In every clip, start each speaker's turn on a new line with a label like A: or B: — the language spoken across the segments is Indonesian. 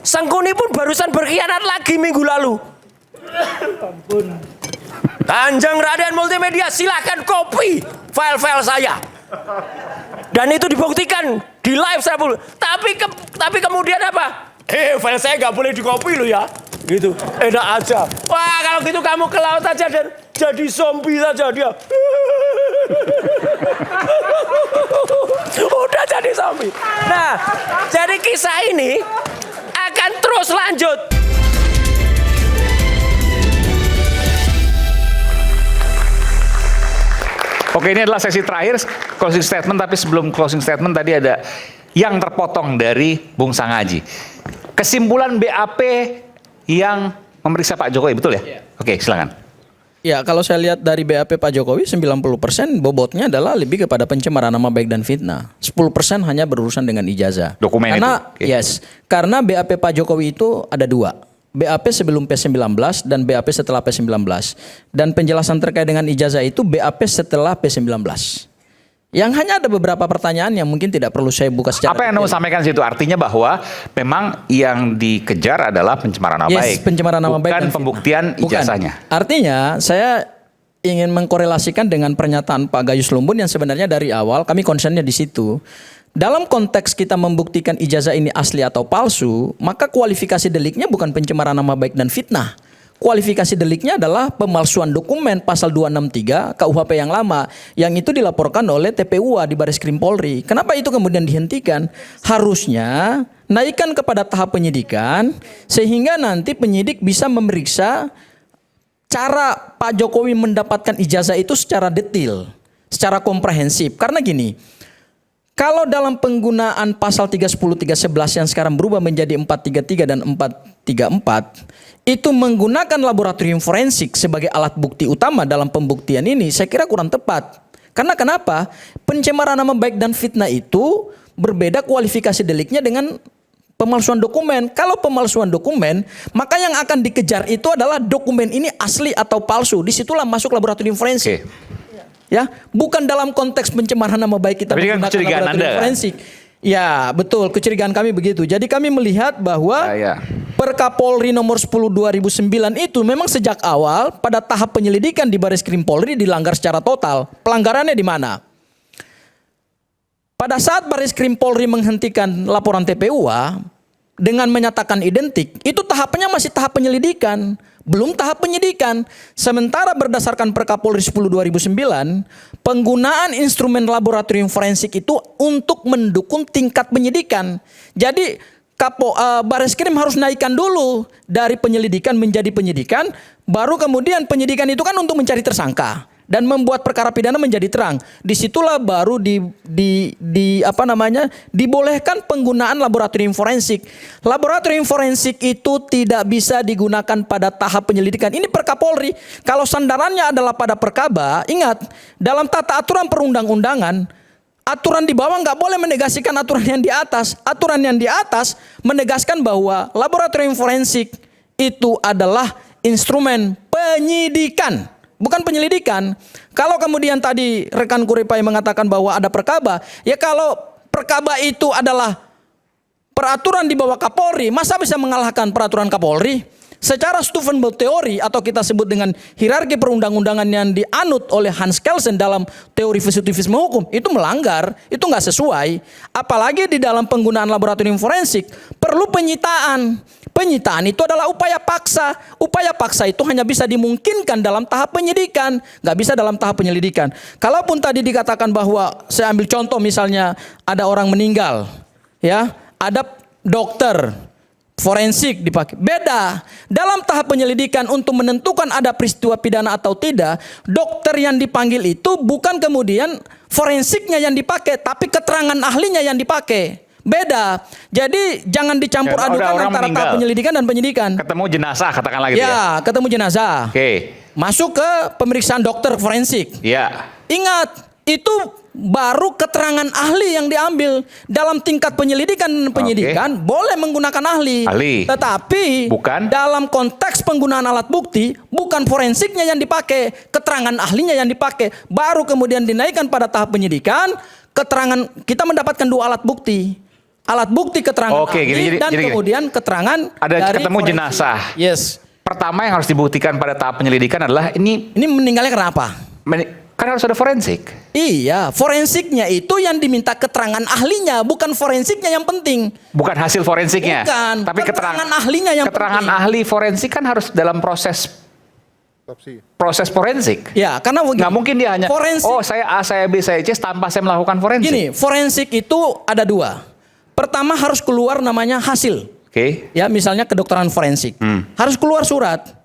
A: Sangkuni pun barusan berkhianat lagi minggu lalu. Kanjeng Raden Multimedia, silakan copy file-file saya. Dan itu dibuktikan di live saya pun. Tapi kemudian apa? File saya nggak boleh di copy lo ya. Gitu. Enak aja. Wah, kalau gitu kamu ke laut aja dan jadi zombie saja dia. Udah jadi zombie. Nah, jadi kisah ini akan terus lanjut.
B: Oke, ini adalah sesi terakhir closing statement, tapi sebelum closing statement tadi ada yang terpotong dari Bung Sangaji. Kesimpulan BAP yang memeriksa Pak Jokowi, betul ya? Oke, silakan.
C: Ya, kalau saya lihat dari BAP Pak Jokowi 90% bobotnya adalah lebih kepada pencemaran nama baik dan fitnah. 10% hanya berurusan dengan ijazah.
B: Dokumen
C: karena,
B: itu. Okay.
C: Karena BAP Pak Jokowi itu ada dua. BAP sebelum P19 dan BAP setelah P19. Dan penjelasan terkait dengan ijazah itu BAP setelah P19. Yang hanya ada beberapa pertanyaan yang mungkin tidak perlu saya buka secara
B: Apa yang Anda sampaikan situ? Artinya bahwa memang yang dikejar adalah pencemaran nama baik.
C: Pencemaran nama baik
B: dan pembuktian ijazahnya.
C: Artinya saya ingin mengkorelasikan dengan pernyataan Pak Gayus Lumbun yang sebenarnya dari awal kami concernnya di situ. Dalam konteks kita membuktikan ijazah ini asli atau palsu, maka kualifikasi deliknya bukan pencemaran nama baik dan fitnah. Kualifikasi deliknya adalah pemalsuan dokumen pasal 263 KUHP yang lama yang itu dilaporkan oleh TPUA di Bareskrim Polri. Kenapa itu kemudian dihentikan? Harusnya naikkan kepada tahap penyidikan sehingga nanti penyidik bisa memeriksa cara Pak Jokowi mendapatkan ijazah itu secara detail, secara komprehensif. Karena gini, kalau dalam penggunaan pasal 310, 311 yang sekarang berubah menjadi 433 dan 434, itu menggunakan laboratorium forensik sebagai alat bukti utama dalam pembuktian ini, saya kira kurang tepat. Karena kenapa? Pencemaran nama baik dan fitnah itu berbeda kualifikasi deliknya dengan pemalsuan dokumen. Kalau pemalsuan dokumen, maka yang akan dikejar itu adalah dokumen ini asli atau palsu. Disitulah masuk laboratorium forensik. Ya, bukan dalam konteks pencemaran nama baik kita menggunakan laboratorium forensik. Ya, betul, kecurigaan kami begitu. Jadi kami melihat bahwa Perkapolri nomor 10 2009 itu memang sejak awal pada tahap penyelidikan di Bareskrim Polri dilanggar secara total. Pelanggarannya di mana? Pada saat Bareskrim Polri menghentikan laporan TPUA dengan menyatakan identik, itu tahapnya masih tahap penyelidikan. Belum tahap penyidikan. Sementara berdasarkan Perkapolri 10 2009, penggunaan instrumen laboratorium forensik itu untuk mendukung tingkat penyidikan. Jadi Bareskrim harus naikkan dulu dari penyelidikan menjadi penyidikan, baru kemudian penyidikan itu kan untuk mencari tersangka dan membuat perkara pidana menjadi terang. Disitulah baru dibolehkan penggunaan laboratorium forensik. Laboratorium forensik itu tidak bisa digunakan pada tahap penyelidikan. Ini Perkapolri. Kalau sandarannya adalah pada Perkaba, ingat dalam tata aturan perundang-undangan, aturan di bawah nggak boleh menegasikan aturan yang di atas. Aturan yang di atas menegaskan bahwa laboratorium forensik itu adalah instrumen penyidikan, bukan penyelidikan. Kalau kemudian tadi rekan Kuripai mengatakan bahwa ada Perkaba, ya kalau Perkaba itu adalah peraturan di bawah Kapolri, masa bisa mengalahkan peraturan Kapolri? Secara Stufenberg teori atau kita sebut dengan hierarki perundang-undangan yang dianut oleh Hans Kelsen dalam teori positivisme hukum, itu melanggar, itu nggak sesuai. Apalagi di dalam penggunaan laboratorium forensik perlu penyitaan. Penyitaan itu adalah upaya paksa. Upaya paksa itu hanya bisa dimungkinkan dalam tahap penyidikan, nggak bisa dalam tahap penyelidikan. Kalaupun tadi dikatakan bahwa, saya ambil contoh misalnya ada orang meninggal, ya, ada dokter forensik dipakai. Beda. Dalam tahap penyelidikan untuk menentukan ada peristiwa pidana atau tidak, dokter yang dipanggil itu bukan kemudian forensiknya yang dipakai, tapi keterangan ahlinya yang dipakai. Beda. Jadi jangan dicampur adukan antara tahap penyelidikan dan penyidikan.
B: Ketemu jenazah katakanlah gitu ya.
C: Ya, ketemu jenazah.
B: Oke.
C: Masuk ke pemeriksaan dokter forensik.
B: Ya.
C: Ingat, itu baru keterangan ahli yang diambil. Dalam tingkat penyelidikan dan penyidikan boleh menggunakan ahli. Tetapi bukan dalam konteks penggunaan alat bukti, bukan forensiknya yang dipakai, keterangan ahlinya yang dipakai. Baru kemudian dinaikkan pada tahap penyidikan, keterangan kita mendapatkan dua alat bukti. alat bukti keterangan
B: Oke,
C: ahli dan
B: gini.
C: kemudian keterangan
B: Ada
C: dari
B: ketemu
C: forensik.
B: jenazah.
C: Yes.
B: Pertama yang harus dibuktikan pada tahap penyelidikan adalah ini
C: Ini meninggalnya kenapa?
B: kan harus ada forensik.
C: Iya, forensiknya itu yang diminta keterangan ahlinya, bukan forensiknya yang penting.
B: Bukan hasil forensiknya.
C: Bukan,
B: Tapi
C: keterangan ahlinya yang
B: keterangan
C: penting.
B: ahli forensik kan harus dalam proses forensik.
C: Ya, karena begini,
B: Nggak mungkin dia hanya,
C: forensik,
B: oh saya A, saya B, saya C tanpa saya melakukan forensik.
C: gini, forensik itu ada dua. Pertama harus keluar namanya hasil.
B: Oke.
C: Ya, misalnya kedokteran forensik. Harus keluar surat.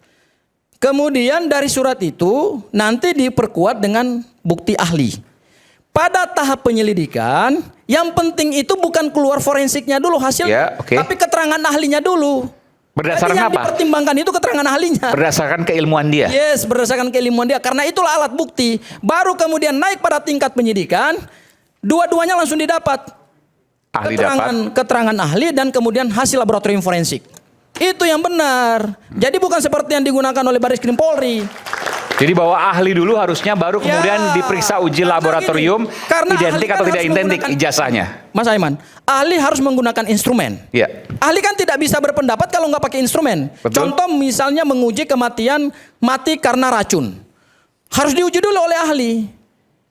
C: Kemudian dari surat itu nanti diperkuat dengan bukti ahli. Pada tahap penyelidikan, yang penting itu bukan keluar forensiknya dulu hasilnya,
B: Ya, oke.
C: tapi keterangan ahlinya dulu.
B: Berdasarkan
C: Jadi yang
B: apa?
C: dipertimbangkan itu keterangan ahlinya.
B: Berdasarkan keilmuan dia.
C: Yes, berdasarkan keilmuan dia. Karena itulah alat bukti. Baru kemudian naik pada tingkat penyidikan, dua-duanya langsung didapat.
B: Ahli dapat.
C: Keterangan ahli dan kemudian hasil laboratorium forensik. Itu yang benar. Jadi bukan seperti yang digunakan oleh Baris Krim Polri.
B: Jadi bahwa ahli dulu harusnya baru kemudian diperiksa uji
C: karena
B: laboratorium
C: gini, karena
B: identik
C: ahli
B: atau
C: kan
B: tidak
C: harus
B: identik
C: menggunakan-
B: ijazahnya.
C: Mas Aiman, ahli harus menggunakan instrumen.
B: Ya.
C: Ahli kan tidak bisa berpendapat kalau nggak pakai instrumen.
B: Betul.
C: Contoh misalnya menguji kematian mati karena racun. Harus diuji dulu oleh ahli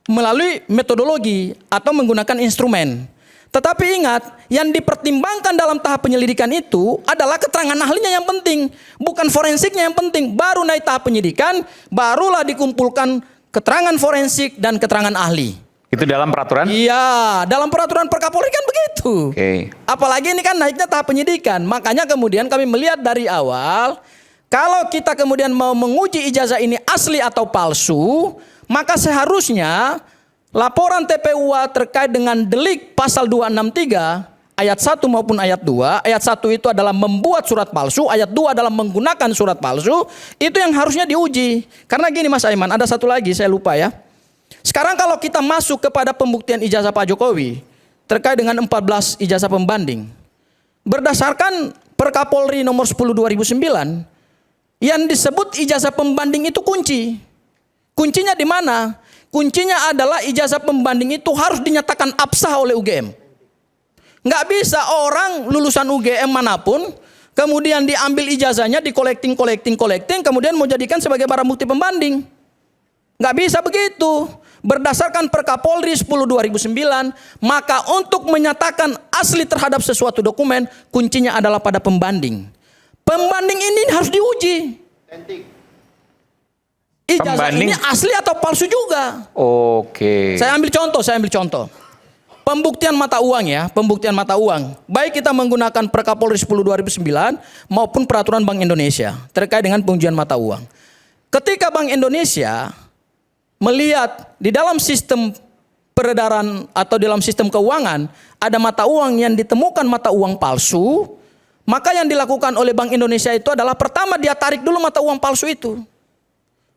C: melalui metodologi atau menggunakan instrumen. Tetapi ingat, yang dipertimbangkan dalam tahap penyelidikan itu adalah keterangan ahlinya yang penting, bukan forensiknya yang penting. Baru naik tahap penyidikan, barulah dikumpulkan keterangan forensik dan keterangan ahli.
B: Itu dalam peraturan?
C: Iya, dalam peraturan Perkapolri kan begitu.
B: Oke.
C: Apalagi ini kan naiknya tahap penyidikan. Makanya kemudian kami melihat dari awal, kalau kita kemudian mau menguji ijazah ini asli atau palsu, maka seharusnya laporan TPUA terkait dengan delik pasal 263 ayat 1 maupun ayat 2. Ayat 1 itu adalah membuat surat palsu, ayat 2 adalah menggunakan surat palsu. Itu yang harusnya diuji. Karena gini Mas Aiman, ada satu lagi saya lupa ya. Sekarang kalau kita masuk kepada pembuktian ijazah Pak Jokowi terkait dengan 14 ijazah pembanding. Berdasarkan Perkapolri nomor 10 2009, yang disebut ijazah pembanding itu kunci. Kuncinya di mana? Kuncinya adalah ijazah pembanding itu harus dinyatakan absah oleh UGM. Nggak bisa orang lulusan UGM manapun kemudian diambil ijazahnya, di-collecting, kemudian mau jadikan sebagai barang bukti pembanding. Nggak bisa begitu. Berdasarkan Perkapolri 10 2009, maka untuk menyatakan asli terhadap sesuatu dokumen, kuncinya adalah pada pembanding. Pembanding ini harus diuji. Ijazah
B: Pembanding.
C: ini asli atau palsu juga.
B: Oke.
C: Saya ambil contoh. Pembuktian mata uang ya, pembuktian mata uang. Baik kita menggunakan Perkapolri 10 2009 maupun peraturan Bank Indonesia terkait dengan pengujian mata uang. Ketika Bank Indonesia melihat di dalam sistem peredaran atau dalam sistem keuangan ada mata uang yang ditemukan mata uang palsu, maka yang dilakukan oleh Bank Indonesia itu adalah pertama dia tarik dulu mata uang palsu itu.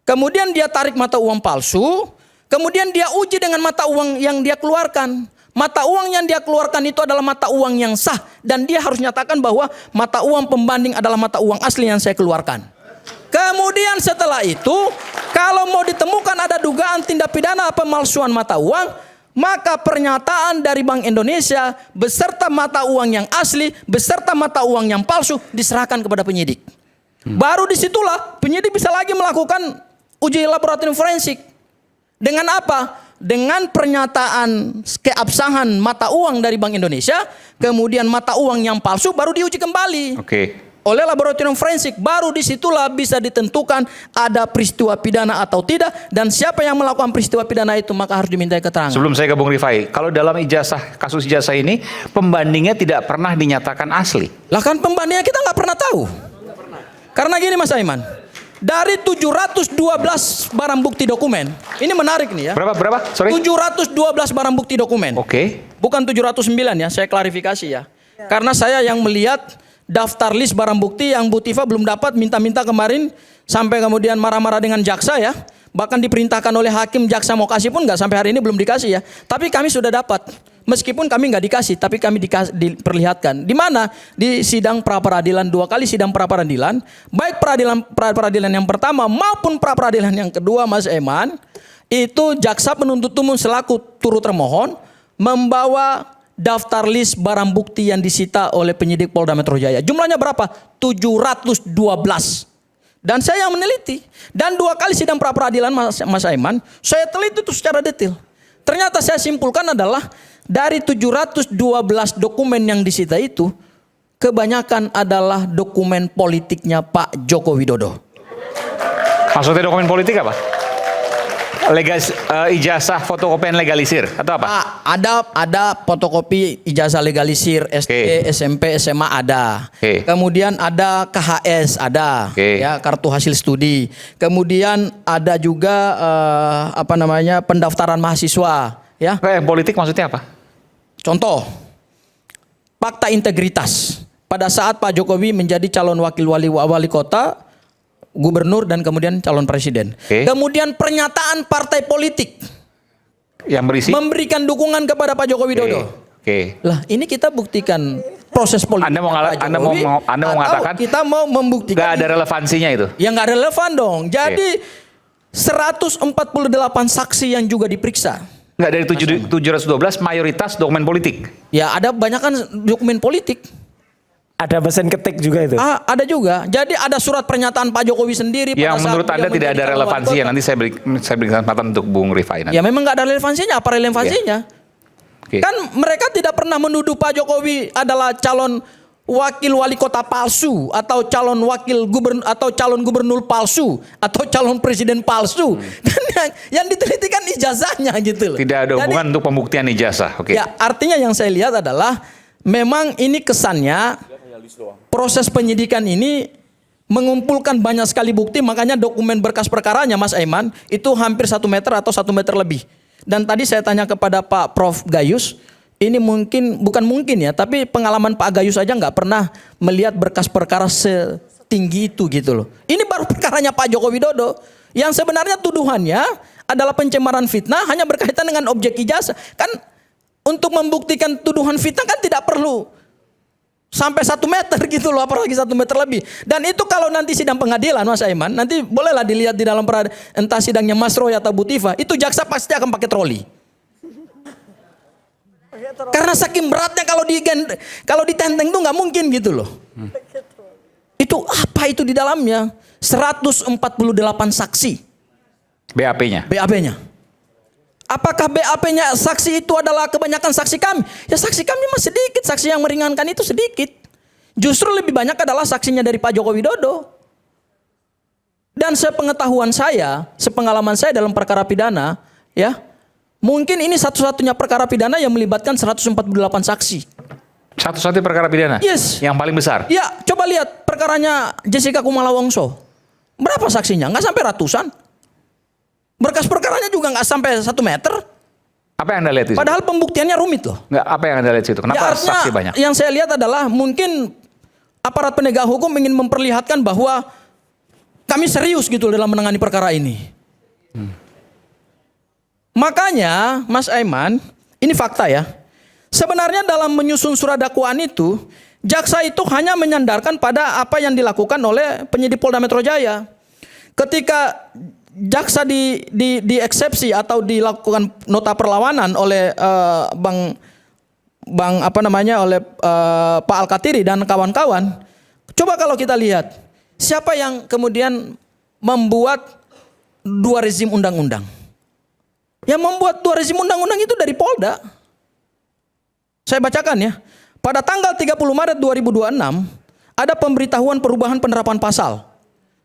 C: Kemudian dia tarik mata uang palsu, kemudian dia uji dengan mata uang yang dia keluarkan. Mata uang yang dia keluarkan itu adalah mata uang yang sah dan dia harus nyatakan bahwa mata uang pembanding adalah mata uang asli yang saya keluarkan. Kemudian setelah itu, kalau mau ditemukan ada dugaan tindak pidana pemalsuan mata uang, maka pernyataan dari Bank Indonesia beserta mata uang yang asli, beserta mata uang yang palsu diserahkan kepada penyidik. Baru disitulah penyidik bisa lagi melakukan uji laboratorium forensik. Dengan apa? Dengan pernyataan keabsahan mata uang dari Bank Indonesia, kemudian mata uang yang palsu baru diuji kembali.
B: Oke.
C: Oleh laboratorium forensik, baru disitulah bisa ditentukan ada peristiwa pidana atau tidak, dan siapa yang melakukan peristiwa pidana itu maka harus dimintai keterangan.
B: Sebelum saya ke Bung Rifai, kalau dalam kasus ijazah ini pembandingnya tidak pernah dinyatakan asli.
C: Lah kan pembandingnya kita nggak pernah tahu. Karena gini Mas Aiman, dari 712 barang bukti dokumen, ini menarik nih ya.
B: Berapa? Sorry.
C: 712 barang bukti dokumen.
B: Oke.
C: Bukan 709 ya, saya klarifikasi ya. Karena saya yang melihat daftar list barang bukti yang Bu Tifa belum dapat, minta-minta kemarin sampai kemudian marah-marah dengan jaksa ya. Bahkan diperintahkan oleh hakim, jaksa mau kasih pun nggak, sampai hari ini belum dikasih ya. Tapi kami sudah dapat. Meskipun kami nggak dikasih, tapi kami diperlihatkan. Di mana? Di sidang pra-peradilan, 2 kali sidang pra-peradilan. Baik pra-peradilan yang pertama maupun pra-peradilan yang kedua Mas Eman. Itu jaksa penuntut umum selaku turut termohon membawa daftar list barang bukti yang disita oleh penyidik Polda Metro Jaya. Jumlahnya berapa? 712. Dan saya yang meneliti. Dan 2 kali sidang pra peradilan Mas Aiman, saya teliti itu secara detail. Ternyata saya simpulkan adalah dari 712 dokumen yang disita itu, kebanyakan adalah dokumen politiknya Pak Joko Widodo.
B: Maksudnya dokumen politik apa? Ijazah fotokopian legalisir atau apa?
C: Ada fotokopi ijazah legalisir SD, SMP, SMA ada. Kemudian ada KHS ada, ya, kartu hasil studi. Kemudian ada juga pendaftaran mahasiswa, ya.
B: Politik maksudnya apa?
C: Contoh, fakta integritas. Pada saat Pak Jokowi menjadi calon wakil wali kota, gubernur, dan kemudian calon presiden. Kemudian pernyataan partai politik
B: yang berisi
C: memberikan dukungan kepada Pak Joko Widodo. Lah, ini kita buktikan proses politik.
B: Anda mau mengatakan
C: kita mau membuktikan
B: nggak ada relevansinya itu?
C: Ya nggak relevan dong. Jadi 148 saksi yang juga diperiksa.
B: Nggak, dari 712 mayoritas dokumen politik.
C: Ya ada banyak kan dokumen politik.
A: Ada mesin ketik juga itu.
C: Ada juga. Jadi ada surat pernyataan Pak Jokowi sendiri.
B: Yang menurut Anda tidak ada relevansinya. Nanti saya beri kesempatan untuk Bung Rifai.
C: Ya memang nggak ada relevansinya. Apa relevansinya? Kan mereka tidak pernah menuduh Pak Jokowi adalah calon wakil wali kota palsu, atau calon wakil gubernur, atau calon gubernur palsu, atau calon presiden palsu. Kan yang diteliti kan ijazahnya gitu loh.
B: Tidak ada hubungan untuk pembuktian ijazah.
C: Ya, artinya yang saya lihat adalah memang ini kesannya proses penyidikan ini mengumpulkan banyak sekali bukti, makanya dokumen berkas perkaranya Mas Aiman itu hampir 1 meter atau 1 meter lebih. Dan tadi saya tanya kepada Pak Prof Gayus, ini bukan mungkin ya, tapi pengalaman Pak Gayus aja nggak pernah melihat berkas perkara setinggi itu gitu loh. Ini baru perkaranya Pak Joko Widodo yang sebenarnya tuduhannya adalah pencemaran fitnah hanya berkaitan dengan objek ijazah. Kan untuk membuktikan tuduhan fitnah kan tidak perlu sampai 1 meter gitu loh, apalagi 1 meter lebih. Dan itu kalau nanti sidang pengadilan Mas Aiman, nanti bolehlah dilihat di dalam entah sidangnya Mas Roy atau Bu Tifa, itu jaksa pasti akan pakai troli. Karena saking beratnya kalau ditenteng tuh nggak mungkin gitu loh. Itu apa itu di dalamnya? 148 saksi.
B: BAP-nya.
C: Apakah BAP-nya saksi itu adalah kebanyakan saksi kami? Ya saksi kami mah sedikit, saksi yang meringankan itu sedikit. Justru lebih banyak adalah saksinya dari Pak Joko Widodo. Dan sepengetahuan saya, sepengalaman saya dalam perkara pidana, ya, mungkin ini satu-satunya perkara pidana yang melibatkan 148 saksi.
B: Satu-satunya perkara pidana?
C: Yes.
B: Yang paling besar?
C: Ya, coba lihat perkaranya Jessica Kumala Wongso. Berapa saksinya? Nggak sampai ratusan. Berkas perkaranya juga nggak sampai 1 meter.
B: Apa yang Anda lihat itu?
C: Padahal pembuktiannya rumit loh.
B: Nggak, apa yang Anda lihat itu? Kenapa
C: ya, artinya,
B: saksi banyak?
C: Yang saya lihat adalah mungkin aparat penegak hukum ingin memperlihatkan bahwa kami serius gitu dalam menangani perkara ini. Makanya Mas Aiman, ini fakta ya. Sebenarnya dalam menyusun surat dakwaan itu, jaksa itu hanya menyandarkan pada apa yang dilakukan oleh penyidik Polda Metro Jaya. Ketika jaksa dieksepsi atau dilakukan nota perlawanan oleh oleh Pak Al-Katiri dan kawan-kawan. Coba kalau kita lihat, siapa yang kemudian membuat 2 rezim undang-undang? Yang membuat 2 rezim undang-undang itu dari Polda. Saya bacakan ya. Pada tanggal 30 Maret 2026 ada pemberitahuan perubahan penerapan pasal.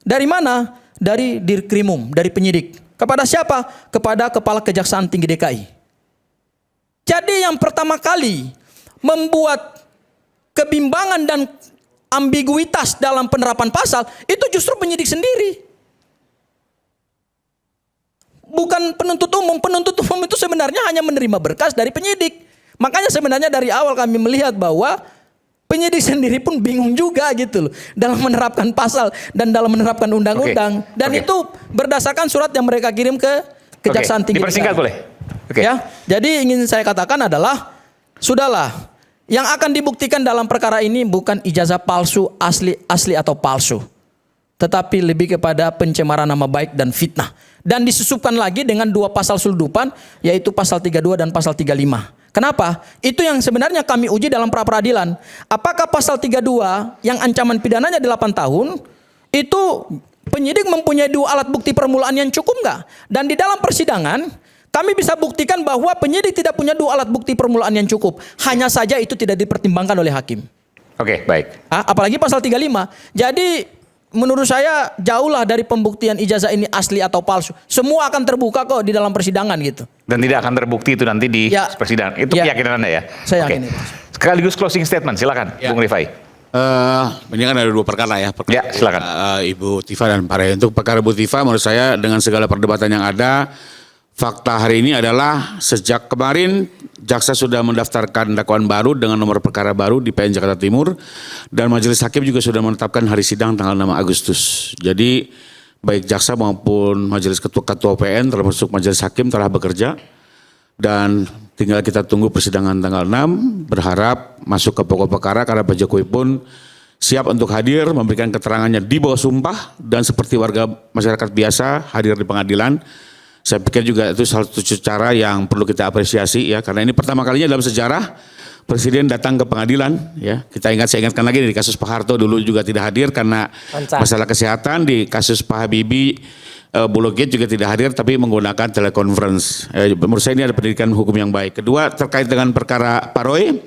C: Dari mana? Dari Dirkrimum, dari penyidik. Kepada siapa? Kepada Kepala Kejaksaan Tinggi DKI. Jadi yang pertama kali membuat kebimbangan dan ambiguitas dalam penerapan pasal itu justru penyidik sendiri. Bukan penuntut umum. Penuntut umum itu sebenarnya hanya menerima berkas dari penyidik. Makanya sebenarnya dari awal kami melihat bahwa penyidik sendiri pun bingung juga gitu loh dalam menerapkan pasal dan dalam menerapkan undang-undang. Dan itu berdasarkan surat yang mereka kirim ke Kejaksaan Tinggi.
B: Dipersingkat boleh?
C: Ya, jadi ingin saya katakan adalah sudahlah, yang akan dibuktikan dalam perkara ini bukan ijazah palsu asli atau palsu, tetapi lebih kepada pencemaran nama baik dan fitnah. Dan disusupkan lagi dengan 2 pasal selundupan, yaitu pasal 32 dan pasal 35. Kenapa? Itu yang sebenarnya kami uji dalam pra peradilan. Apakah pasal 32 yang ancaman pidananya 8 tahun itu penyidik mempunyai 2 alat bukti permulaan yang cukup nggak? Dan di dalam persidangan kami bisa buktikan bahwa penyidik tidak punya 2 alat bukti permulaan yang cukup. Hanya saja itu tidak dipertimbangkan oleh hakim.
B: Oke, baik.
C: Apalagi pasal 35. Jadi menurut saya jauhlah dari pembuktian ijazah ini asli atau palsu. Semua akan terbuka kok di dalam persidangan gitu.
B: Dan tidak akan terbukti itu nanti di
C: Ya.
B: persidangan. Itu
C: Ya.
B: keyakinan Anda ya?
C: Saya
B: Oke.
C: yakin itu.
B: Sekaligus closing statement, silakan
D: Ya.
B: Bung Rifai.
D: Ini kan ada 2 perkara ya. Perkara
B: Ya, silakan.
D: Ibu Tifa dan Pak Ray. Untuk perkara Ibu Tifa, menurut saya dengan segala perdebatan yang ada, fakta hari ini adalah sejak kemarin jaksa sudah mendaftarkan dakwaan baru dengan nomor perkara baru di PN Jakarta Timur, dan majelis hakim juga sudah menetapkan hari sidang tanggal 6 Agustus. Jadi baik jaksa maupun majelis ketua PN termasuk majelis hakim telah bekerja, dan tinggal kita tunggu persidangan tanggal 6, berharap masuk ke pokok perkara karena Pak Jokowi pun siap untuk hadir memberikan keterangannya di bawah sumpah dan seperti warga masyarakat biasa hadir di pengadilan. Saya pikir juga itu salah satu cara yang perlu kita apresiasi ya, karena ini pertama kalinya dalam sejarah Presiden datang ke pengadilan ya. Saya ingatkan lagi di kasus Pak Harto dulu juga tidak hadir karena masalah kesehatan, di kasus Pak Habibie Bulogit juga tidak hadir tapi menggunakan telekonferensi. Menurut saya ini ada pendidikan hukum yang baik. Kedua, terkait dengan perkara Pak Roy,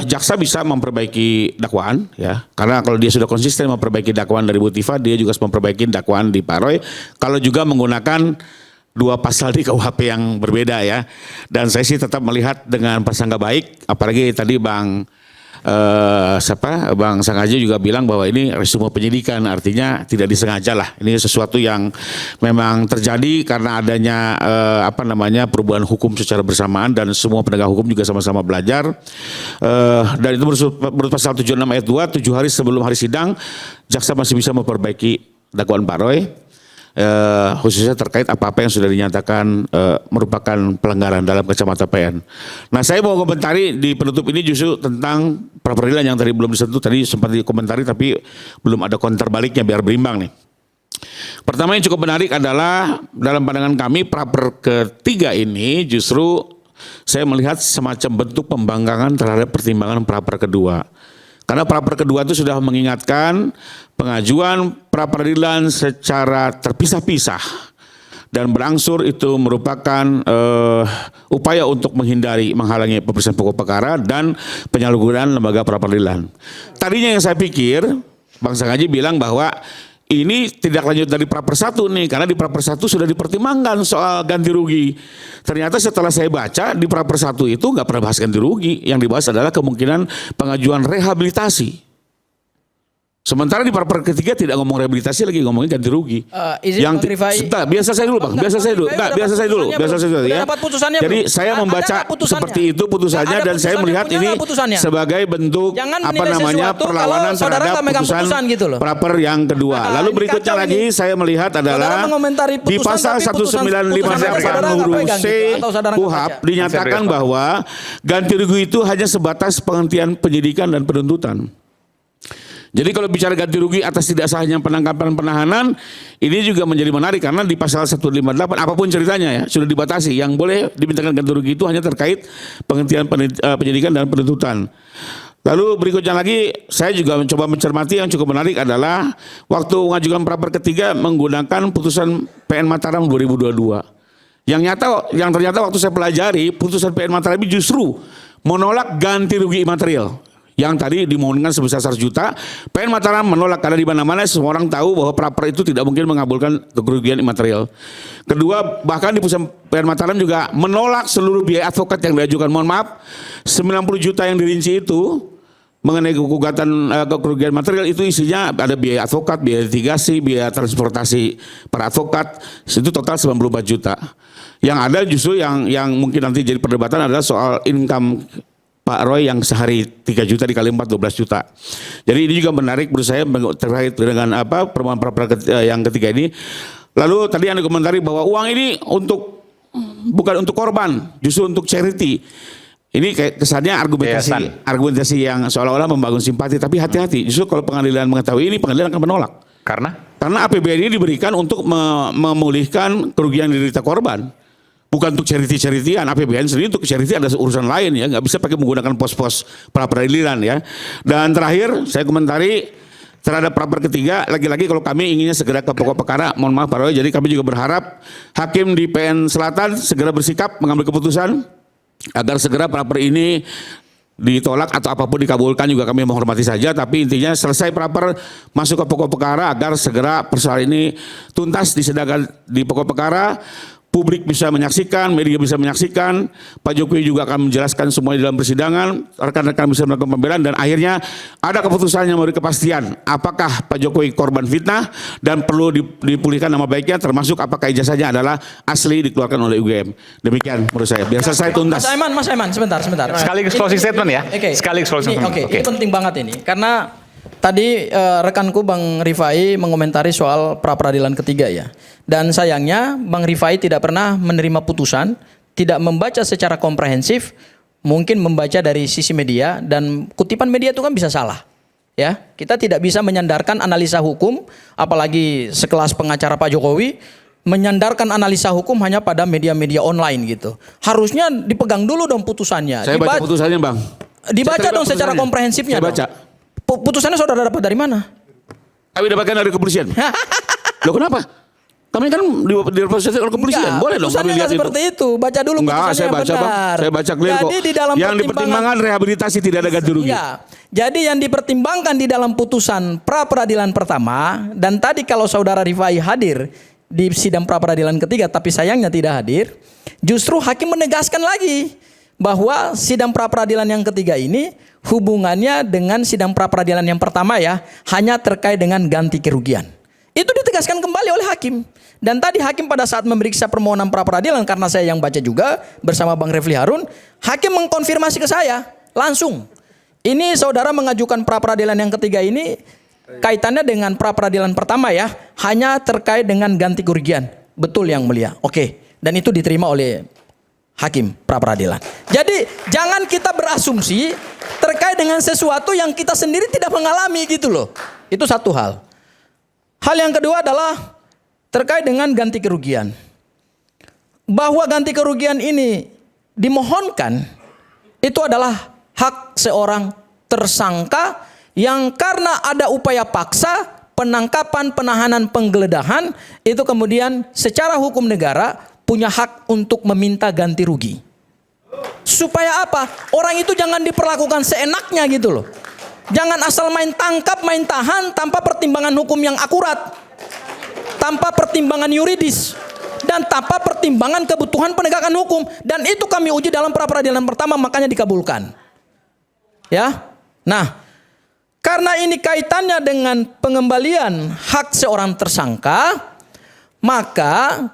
D: jaksa bisa memperbaiki dakwaan ya, karena kalau dia sudah konsisten memperbaiki dakwaan dari Bu Tifa, dia juga harus memperbaiki dakwaan di Pak Roy, kalau juga menggunakan 2 pasal di KUHP yang berbeda ya. Dan saya sih tetap melihat dengan prasangka baik, apalagi tadi Bang Sangaji juga bilang bahwa ini resume penyidikan, artinya tidak disengaja lah. Ini sesuatu yang memang terjadi karena adanya perubahan hukum secara bersamaan dan semua penegak hukum juga sama-sama belajar. Dan itu menurut pasal 76 ayat 2, 7 hari sebelum hari sidang, jaksa masih bisa memperbaiki dakwaan Pak Roy. Khususnya terkait apa-apa yang sudah dinyatakan merupakan pelanggaran dalam kacamata PN. Nah, saya mau komentari di penutup ini justru tentang pra peradilan yang tadi belum disentuh, tadi sempat dikomentari tapi belum ada counter baliknya biar berimbang nih. Pertama yang cukup menarik adalah dalam pandangan kami pra-per ketiga ini justru saya melihat semacam bentuk pembangkangan terhadap pertimbangan pra-per kedua. Karena pra-per kedua itu sudah mengingatkan pengajuan pra-peradilan secara terpisah-pisah dan berangsur itu merupakan upaya untuk menghalangi pemeriksaan pokok perkara dan penyalahgunaan lembaga pra-peradilan. Tadinya yang saya pikir, Bang Sangaji bilang bahwa ini tidak lanjut dari pra-per 1 nih, karena di pra-per 1 sudah dipertimbangkan soal ganti rugi. Ternyata setelah saya baca di pra-per 1 itu nggak pernah bahas ganti rugi, yang dibahas adalah kemungkinan pengajuan rehabilitasi. Sementara di pra-per ketiga tidak ngomong rehabilitasi, lagi ngomongin ganti rugi.
C: Izin Bang Rifai.
D: Biasa saya dulu Bang, biasa saya dulu. Enggak, biasa saya dulu. Ya.
C: Dapat putusannya
D: Jadi
C: belum?
D: saya membaca seperti itu putusannya, dan saya melihat ini sebagai bentuk perlawanan terhadap putusan
C: gitu loh.
D: pra-per yang kedua. Lalu berikutnya lagi saya melihat adalah di pasal 195 huruf C KUHP dinyatakan bahwa ganti rugi itu hanya sebatas penghentian penyidikan dan penuntutan. Jadi kalau bicara ganti rugi atas tidak sahnya penangkapan penahanan, ini juga menjadi menarik karena di pasal 158 apapun ceritanya ya sudah dibatasi. Yang boleh dimintakan ganti rugi itu hanya terkait penghentian penyidikan dan penuntutan. Lalu berikutnya lagi saya juga mencoba mencermati yang cukup menarik adalah waktu mengajukan pra-per ketiga menggunakan putusan PN Mataram 2022. Yang ternyata waktu saya pelajari putusan PN Mataram ini justru menolak ganti rugi material. Yang tadi dimohonkan sebesar 100 juta, PN Mataram menolak karena di mana-mana semua orang tahu bahwa pra-per itu tidak mungkin mengabulkan kerugian imaterial. Kedua, bahkan di putusan PN Mataram juga menolak seluruh biaya advokat yang diajukan. Mohon maaf, 90 juta yang dirinci itu mengenai gugatan kerugian material itu isinya ada biaya advokat, biaya litigasi, biaya transportasi para advokat, itu total 94 juta. Yang ada justru yang mungkin nanti jadi perdebatan adalah soal income Pak Roy yang sehari 3 juta dikali 4 12 juta. Jadi ini juga menarik menurut saya terkait dengan permohonan pra-per yang ketiga ini. Lalu tadi Anda komentari bahwa uang ini bukan untuk korban, justru untuk charity. Ini kayak kesannya argumentasi yang seolah-olah membangun simpati, tapi hati-hati. Justru kalau pengadilan mengetahui ini, pengadilan akan menolak. Karena APBN ini diberikan untuk memulihkan kerugian yang diderita korban. Bukan untuk charity-charityan, APBN sendiri untuk charity ada urusan lain ya, nggak bisa pakai menggunakan pos-pos pra peradilan ya. Dan terakhir saya komentari terhadap praper ketiga, lagi-lagi kalau kami inginnya segera ke pokok perkara, mohon maaf Pak Roy, jadi kami juga berharap hakim di PN Selatan segera bersikap mengambil keputusan agar segera praper ini ditolak atau apapun dikabulkan, juga kami menghormati saja, tapi intinya selesai praper masuk ke pokok perkara agar segera persoalan ini tuntas disidangkan di pokok perkara. Publik bisa menyaksikan, media bisa menyaksikan, Pak Jokowi juga akan menjelaskan semuanya dalam persidangan, rekan-rekan bisa melakukan pembelaan, dan akhirnya ada keputusan yang memberi kepastian apakah Pak Jokowi korban fitnah dan perlu dipulihkan nama baiknya, termasuk apakah ijazahnya adalah asli dikeluarkan oleh UGM. Demikian menurut saya, biar selesai tuntas.
C: Mas Aiman, sebentar.
B: Sekaligus closing statement ya. Sekaligus closing statement.
C: Ini penting banget ini, karena tadi rekanku Bang Rifai mengomentari soal pra peradilan ketiga ya. Dan sayangnya Bang Rifai tidak pernah menerima putusan, tidak membaca secara komprehensif, mungkin membaca dari sisi media, dan kutipan media itu kan bisa salah. Ya, kita tidak bisa menyandarkan analisa hukum, apalagi sekelas pengacara Pak Jokowi menyandarkan analisa hukum hanya pada media-media online gitu. Harusnya dipegang dulu dong putusannya.
D: Saya baca putusannya, Bang.
C: Dibaca dong secara komprehensifnya.
D: Saya baca.
C: Putusannya saudara dapat dari mana?
D: Kami dapatkan dari kepolisian. Loh kenapa? Kami kan di proses oleh kepolisian. Boleh dong kami lihat
C: seperti itu. Baca dulu putusannya
D: saya baca,
C: yang benar.
D: Bang. Saya baca clear kok.
C: Jadi di dalam
D: yang dipertimbangkan rehabilitasi tidak ada ganti rugi.
C: Ya. Jadi yang dipertimbangkan di dalam putusan pra peradilan pertama, dan tadi kalau saudara Rifai hadir di sidang pra peradilan ketiga tapi sayangnya tidak hadir, justru hakim menegaskan lagi bahwa sidang pra peradilan yang ketiga ini hubungannya dengan sidang pra peradilan yang pertama ya, hanya terkait dengan ganti kerugian. Itu ditegaskan kembali oleh hakim. Dan tadi hakim pada saat memeriksa permohonan pra peradilan, karena saya yang baca juga bersama Bang Refli Harun, hakim mengkonfirmasi ke saya langsung. Ini saudara mengajukan pra peradilan yang ketiga ini kaitannya dengan pra peradilan pertama ya, hanya terkait dengan ganti kerugian. Betul yang mulia. Oke. Dan itu diterima oleh hakim pra peradilan. Jadi jangan kita berasumsi terkait dengan sesuatu yang kita sendiri tidak mengalami gitu loh. Itu satu hal. Hal yang kedua adalah terkait dengan ganti kerugian. Bahwa ganti kerugian ini dimohonkan itu adalah hak seorang tersangka yang karena ada upaya paksa, penangkapan, penahanan, penggeledahan, itu kemudian secara hukum negara punya hak untuk meminta ganti rugi. Supaya apa? Orang itu jangan diperlakukan seenaknya gitu loh. Jangan asal main tangkap, main tahan tanpa pertimbangan hukum yang akurat, tanpa pertimbangan yuridis, dan tanpa pertimbangan kebutuhan penegakan hukum. Dan itu kami uji dalam pra peradilan pertama, makanya dikabulkan. Ya, nah, karena ini kaitannya dengan pengembalian hak seorang tersangka, maka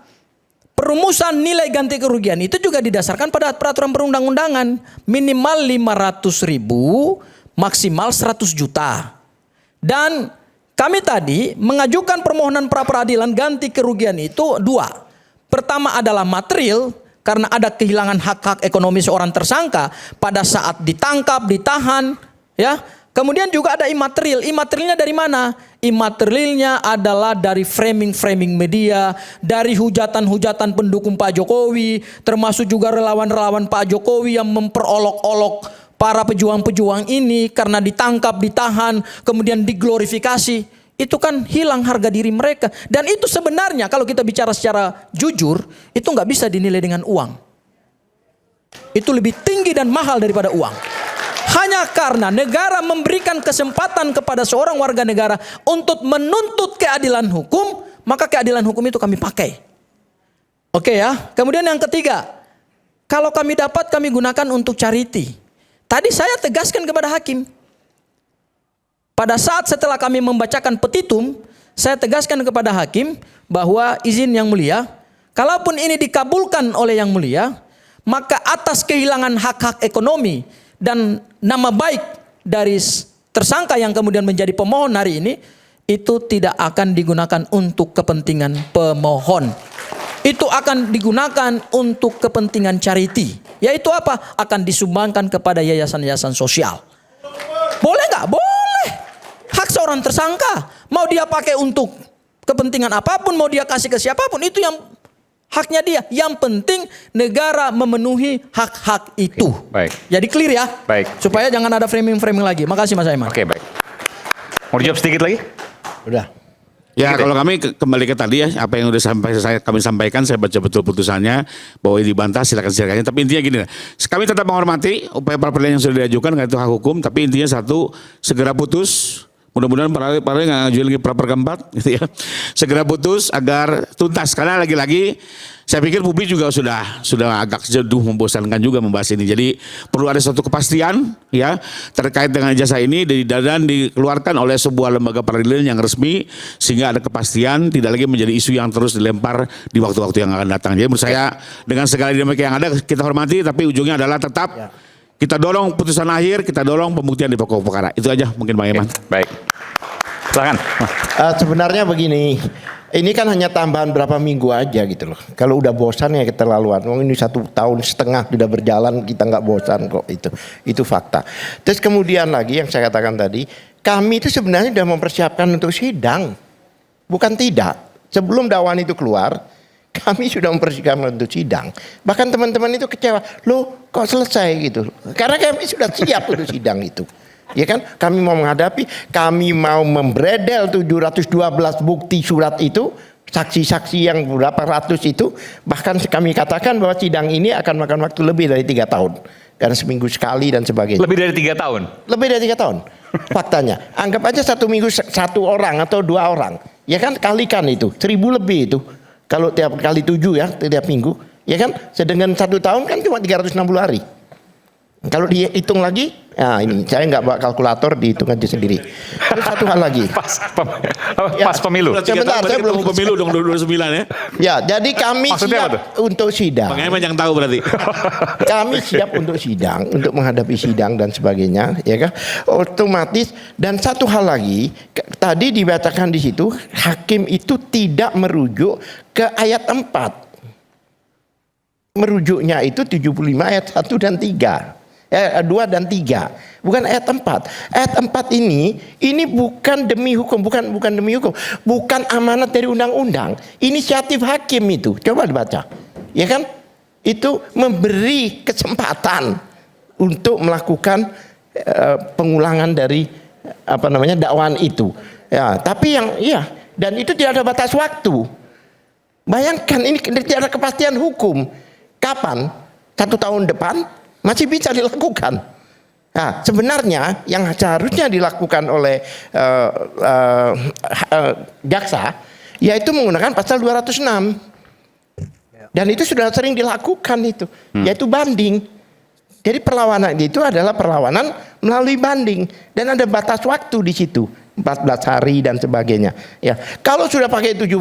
C: perumusan nilai ganti kerugian itu juga didasarkan pada peraturan perundang-undangan, minimal 500.000, maksimal 100 juta. Dan kami tadi mengajukan permohonan pra peradilan ganti kerugian itu dua. Pertama adalah material, karena ada kehilangan hak-hak ekonomi seorang tersangka pada saat ditangkap, ditahan, ya. Kemudian juga ada imaterial. Imaterialnya dari mana? Imaterialnya adalah dari framing-framing media, dari hujatan-hujatan pendukung Pak Jokowi, termasuk juga relawan-relawan Pak Jokowi yang memperolok-olok para pejuang-pejuang ini karena ditangkap, ditahan, kemudian diglorifikasi. Itu kan hilang harga diri mereka. Dan itu sebenarnya kalau kita bicara secara jujur, itu nggak bisa dinilai dengan uang. Itu lebih tinggi dan mahal daripada uang. Hanya karena negara memberikan kesempatan kepada seorang warga negara untuk menuntut keadilan hukum, maka keadilan hukum itu kami pakai. Oke ya. Kemudian yang ketiga, kalau kami dapat kami gunakan untuk charity. Tadi saya tegaskan kepada hakim. Pada saat setelah kami membacakan petitum, saya tegaskan kepada hakim bahwa izin yang mulia, kalaupun ini dikabulkan oleh yang mulia, maka atas kehilangan hak-hak ekonomi dan nama baik dari tersangka yang kemudian menjadi pemohon hari ini, itu tidak akan digunakan untuk kepentingan pemohon. Itu akan digunakan untuk kepentingan charity. Yaitu apa? Akan disumbangkan kepada yayasan-yayasan sosial. Boleh nggak? Boleh. Hak seorang tersangka. Mau dia pakai untuk kepentingan apapun, mau dia kasih ke siapapun, itu yang haknya dia. Yang penting negara memenuhi hak-hak itu.
B: Baik.
C: Jadi clear ya.
B: Baik.
C: Supaya jangan ada framing-framing lagi. Makasih Mas Aiman.
B: Oke, baik. Mau dijawab sedikit lagi?
E: Udah.
D: Ya kalau kami kembali ke tadi ya, apa yang udah kami sampaikan, saya baca betul putusannya, bahwa ini dibantah silakan. Tapi intinya gini, kami tetap menghormati upaya pra-peradilan yang sudah diajukan, karena itu hak hukum. Tapi intinya satu, segera putus. Mudah-mudahan para nggak ngajuin lagi pra keempat, gitu ya. Segera putus agar tuntas. Karena lagi-lagi saya pikir publik juga sudah agak jenuh, membosankan juga membahas ini. Jadi perlu ada suatu kepastian ya terkait dengan ijazah ini dan dikeluarkan oleh sebuah lembaga peradilan yang resmi sehingga ada kepastian, tidak lagi menjadi isu yang terus dilempar di waktu-waktu yang akan datang. Jadi menurut saya dengan segala dinamika yang ada kita hormati, tapi ujungnya adalah tetap kita dorong putusan akhir, kita dorong pembuktian di pokok perkara. Itu aja mungkin Bang Iman.
B: Baik. Silakan.
E: Sebenarnya begini, ini kan hanya tambahan berapa minggu aja gitu loh. Kalau udah bosan ya keterlaluan. Ini 1,5 tahun sudah berjalan, kita nggak bosan kok itu fakta. Terus kemudian lagi yang saya katakan tadi, kami itu sebenarnya sudah mempersiapkan untuk sidang, bukan tidak. Sebelum dakwaan itu keluar, kami sudah mempersiapkan untuk sidang. Bahkan teman-teman itu kecewa, loh kok selesai gitu. Karena kami sudah siap untuk sidang itu. Ya kan, kami mau menghadapi, kami mau membredel 712 bukti surat itu, saksi-saksi yang berapa ratus itu, bahkan kami katakan bahwa sidang ini akan makan waktu lebih dari 3 tahun. Karena seminggu sekali dan sebagainya.
B: Lebih dari 3 tahun?
E: Lebih dari 3 tahun. Faktanya. Anggap aja 1 minggu 1 orang atau 2 orang. Ya kan, kalikan itu, 1000 lebih itu. Kalau tiap kali 7 ya, tiap minggu. Ya kan, sedangkan 1 tahun kan cuma 360 hari. Kalau dihitung lagi, nah ini saya nggak bawa kalkulator, dihitung aja sendiri. Terus satu hal lagi.
B: Pas pemilu.
E: Sebentar, saya belum
D: pemilu dong 2029 ya.
E: Ya, jadi kami
B: Maksudnya
E: siap untuk sidang.
D: Bang Iman yang tahu berarti.
E: Kami siap untuk sidang, untuk menghadapi sidang dan sebagainya, ya kan? Otomatis. Dan satu hal lagi, tadi dibacakan di situ, hakim itu tidak merujuk ke ayat 4. Merujuknya itu 75 ayat 1 dan 3. 2 dan 3, bukan ayat 4. Ayat 4 ini bukan demi hukum, bukan demi hukum, bukan amanat dari undang-undang. Inisiatif hakim itu, coba dibaca, ya kan? Itu memberi kesempatan untuk melakukan pengulangan dari dakwaan itu. Ya, tapi dan itu tidak ada batas waktu. Bayangkan ini tidak ada kepastian hukum. Kapan? 1 tahun depan? Masih bisa dilakukan. Nah, sebenarnya yang seharusnya dilakukan oleh jaksa yaitu menggunakan pasal 206. Dan itu sudah sering dilakukan itu, yaitu banding. Jadi perlawanan itu adalah perlawanan melalui banding dan ada batas waktu di situ. 14 hari dan sebagainya. Ya, kalau sudah pakai 75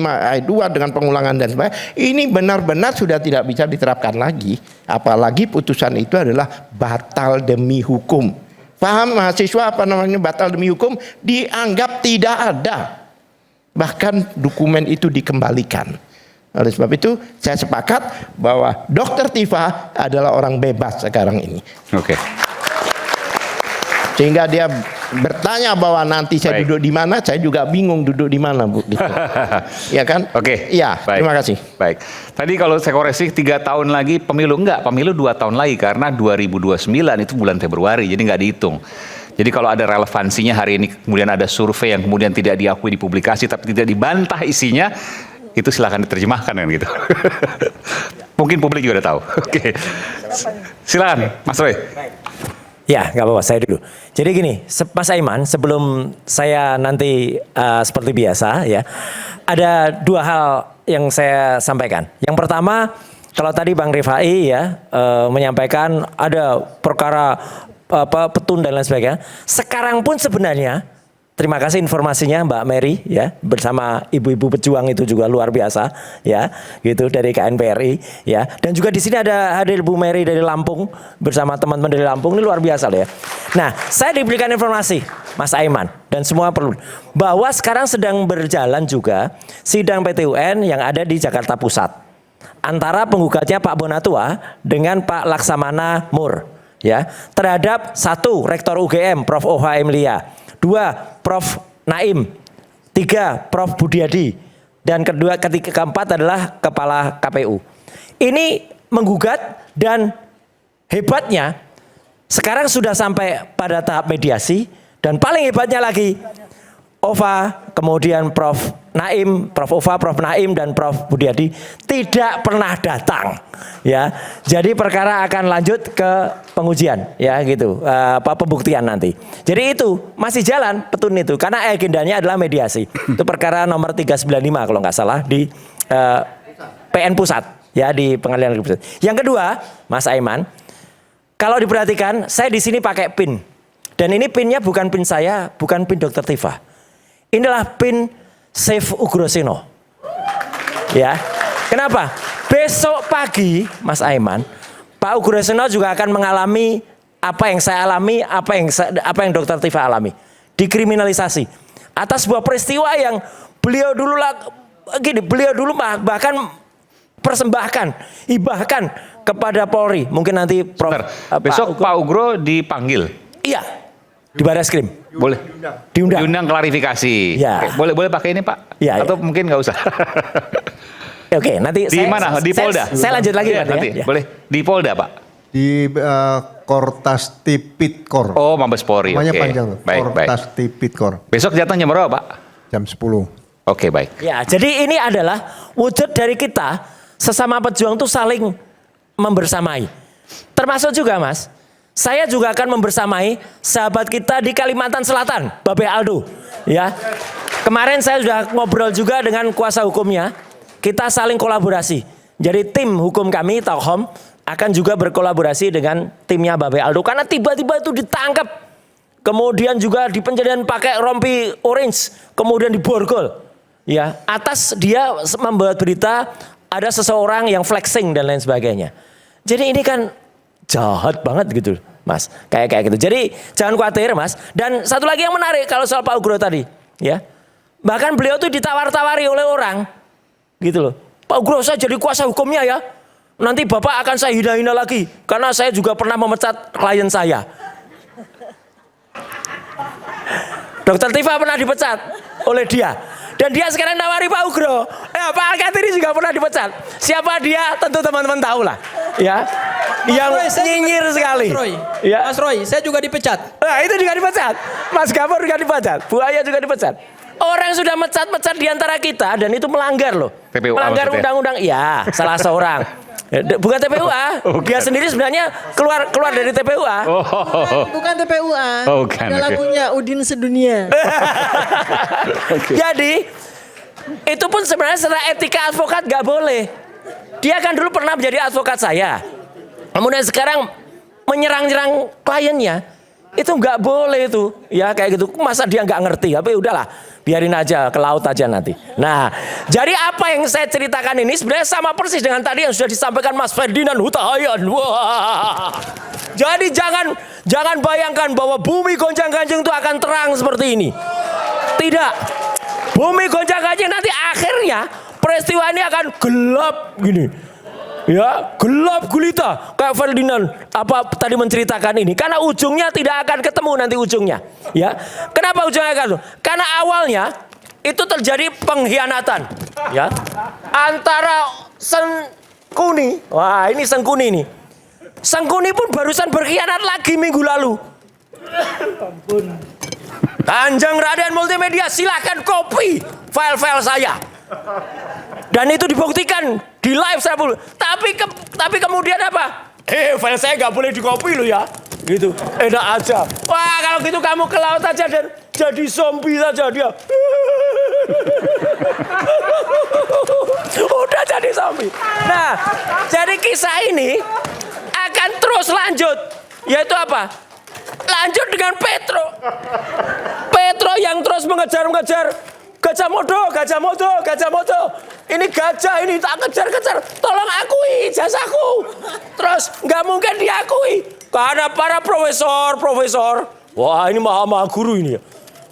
E: ayat 2 dengan pengulangan dan sebagainya, ini benar-benar sudah tidak bisa diterapkan lagi. Apalagi putusan itu adalah batal demi hukum. Paham mahasiswa batal demi hukum? Dianggap tidak ada. Bahkan dokumen itu dikembalikan. Oleh sebab itu saya sepakat bahwa Dr. Tifa adalah orang bebas sekarang ini.
B: Oke.
E: Sehingga dia bertanya bahwa nanti saya duduk di mana, saya juga bingung duduk di mana, Bu. Gitu. Ya kan?
B: Oke.
E: Iya, terima kasih.
B: Baik. Tadi kalau saya koreksi 3 tahun lagi pemilu, enggak, pemilu 2 tahun lagi karena 2029 itu bulan Februari, jadi nggak dihitung. Jadi kalau ada relevansinya hari ini kemudian ada survei yang kemudian tidak diakui di publikasi tapi tidak dibantah isinya, itu silakan diterjemahkan kan gitu. Mungkin publik juga udah tahu. Oke. Silakan, Mas Roy.
A: Ya, nggak apa-apa, saya dulu. Jadi gini, Mas Aiman, sebelum saya nanti seperti biasa ya, ada 2 hal yang saya sampaikan. Yang pertama, kalau tadi Bang Rifai ya menyampaikan ada perkara petun dan lain sebagainya. Sekarang pun sebenarnya, terima kasih informasinya Mbak Mary ya, bersama ibu-ibu pejuang itu juga luar biasa ya, gitu dari KNPRI ya. Dan juga di sini ada hadir Bu Mary dari Lampung bersama teman-teman dari Lampung, ini luar biasa loh ya. Nah, saya diberikan informasi Mas Aiman dan semua perlu bahwa sekarang sedang berjalan juga sidang PT UN yang ada di Jakarta Pusat antara penggugatnya Pak Bonatua dengan Pak Laksamana Mur ya, terhadap 1 Rektor UGM Prof. OH Emilia, 2 Prof. Naim, 3 Prof. Budiadi, Dan keempat adalah kepala KPU. Ini menggugat dan hebatnya sekarang sudah sampai pada tahap mediasi dan paling hebatnya lagi Ova, kemudian Prof. Naim, Prof. Ova, Prof. Naim dan Prof. Budiadi tidak pernah datang, ya. Jadi perkara akan lanjut ke pengujian, ya gitu, pembuktian nanti. Jadi itu masih jalan petun itu, karena agendanya adalah mediasi. Itu perkara nomor 395 kalau nggak salah di PN Pusat, ya di Pengadilan Negeri Pusat. Yang kedua, Mas Aiman, kalau diperhatikan, saya di sini pakai pin, dan ini pinnya bukan pin saya, bukan pin Dr. Tifa. Inilah pin Save Ugroseno. Ya. Kenapa? Besok pagi, Mas Aiman, Pak Ugroseno juga akan mengalami apa yang saya alami, apa yang Dr. Tifa alami. Dikriminalisasi atas sebuah peristiwa yang beliau dulu bahkan persembahkan, hibahkan kepada Polri. Mungkin nanti Prof.
B: Besok Pak Ugro dipanggil.
A: Iya. Di Barreskrim.
B: Boleh. Diundang klarifikasi.
A: Ya.
B: Oke. Boleh pakai ini Pak?
A: Ya,
B: atau mungkin nggak usah.
A: Oke, nanti
B: di mana? Di Polda.
A: Saya lanjut lagi
B: ya, nanti. Ya. Boleh. Di Polda Pak.
F: Di Kortas Tipikor.
B: Oh, Mabes Polri.
F: Namanya
B: Oke.
F: panjang.
B: Baik,
F: Kortas Tipikor.
B: Besok jatuh jam berapa Pak?
F: Jam 10.
B: Oke, baik.
A: Ya, jadi ini adalah wujud dari kita sesama pejuang itu saling membersamai. Termasuk juga Mas, saya juga akan membersamai sahabat kita di Kalimantan Selatan, Babe Aldo. Ya, kemarin saya sudah ngobrol juga dengan kuasa hukumnya. Kita saling kolaborasi. Jadi tim hukum kami, Tauhom, akan juga berkolaborasi dengan timnya Babe Aldo. Karena tiba-tiba itu ditangkap. Kemudian juga di penjadian pakai rompi orange. Kemudian diborgol. Ya, atas dia membuat berita ada seseorang yang flexing dan lain sebagainya. Jadi ini kan jahat banget gitu, Mas. Kayak gitu. Jadi jangan khawatir, Mas. Dan satu lagi yang menarik kalau soal Pak Ugro tadi, ya. Bahkan beliau tuh ditawar-tawari oleh orang, gitu loh. Pak Ugro, saya jadi kuasa hukumnya ya. Nanti Bapak akan saya hina-hina lagi, karena saya juga pernah memecat klien saya. Dr. Tifa pernah dipecat oleh dia. Dan dia sekarang nawari Pak Ugro. Pak Al-Katiri juga pernah dipecat. Siapa dia? Tentu teman-teman tahu lah. Ya. Yang nyinyir sekali. Ya.
C: Mas Roy, saya juga dipecat.
A: Nah, itu juga dipecat. Mas Gafur juga dipecat. Bu Aya juga dipecat. Orang sudah mecat-mecat di antara kita dan itu melanggar loh.
B: TPUA
A: melanggar undang-undang. Ya, salah seorang. Bukan TPUA. Dia sendiri sebenarnya keluar dari TPUA.
G: Bukan TPUA.
B: Bukan,
G: ada lagunya Udin Sedunia.
A: Jadi itu pun sebenarnya secara etika advokat gak boleh. Dia kan dulu pernah menjadi advokat saya. Kemudian sekarang menyerang-nyerang kliennya. Itu nggak boleh itu, ya kayak gitu. Masa dia nggak ngerti? Tapi udahlah, biarin aja ke laut aja nanti. Nah, jadi apa yang saya ceritakan ini sebenarnya sama persis dengan tadi yang sudah disampaikan Mas Ferdinand Huta Hayan. Wah, jadi jangan bayangkan bahwa bumi gonjang-ganjing itu akan terang seperti ini. Tidak, bumi gonjang-ganjing nanti akhirnya peristiwa ini akan gelap gini. Ya, gelap gulita kayak Ferdinand apa tadi menceritakan ini, karena ujungnya tidak akan ketemu nanti ujungnya. Ya, kenapa ujungnya akan? Karena awalnya itu terjadi pengkhianatan, ya, antara Sengkuni. Wah, ini Sengkuni nih. Sengkuni pun barusan berkhianat lagi minggu lalu. Kanjeng Raden Multimedia, silakan copy file-file saya. Dan itu dibuktikan di live saya pun. Tapi kemudian apa? File saya nggak boleh di-copy lo ya. Gitu. Enak aja. Wah, kalau gitu kamu ke laut aja dan jadi zombie saja dia. Udah jadi zombie. Nah, jadi kisah ini akan terus lanjut. Yaitu apa? Lanjut dengan Petro. Petro yang terus mengejar-mengejar. Gajah Modo. Ini gajah ini tak kejar-kejar. Tolong akui jasaku. Terus nggak mungkin diakui karena para profesor. Wah, ini maha guru ini ya.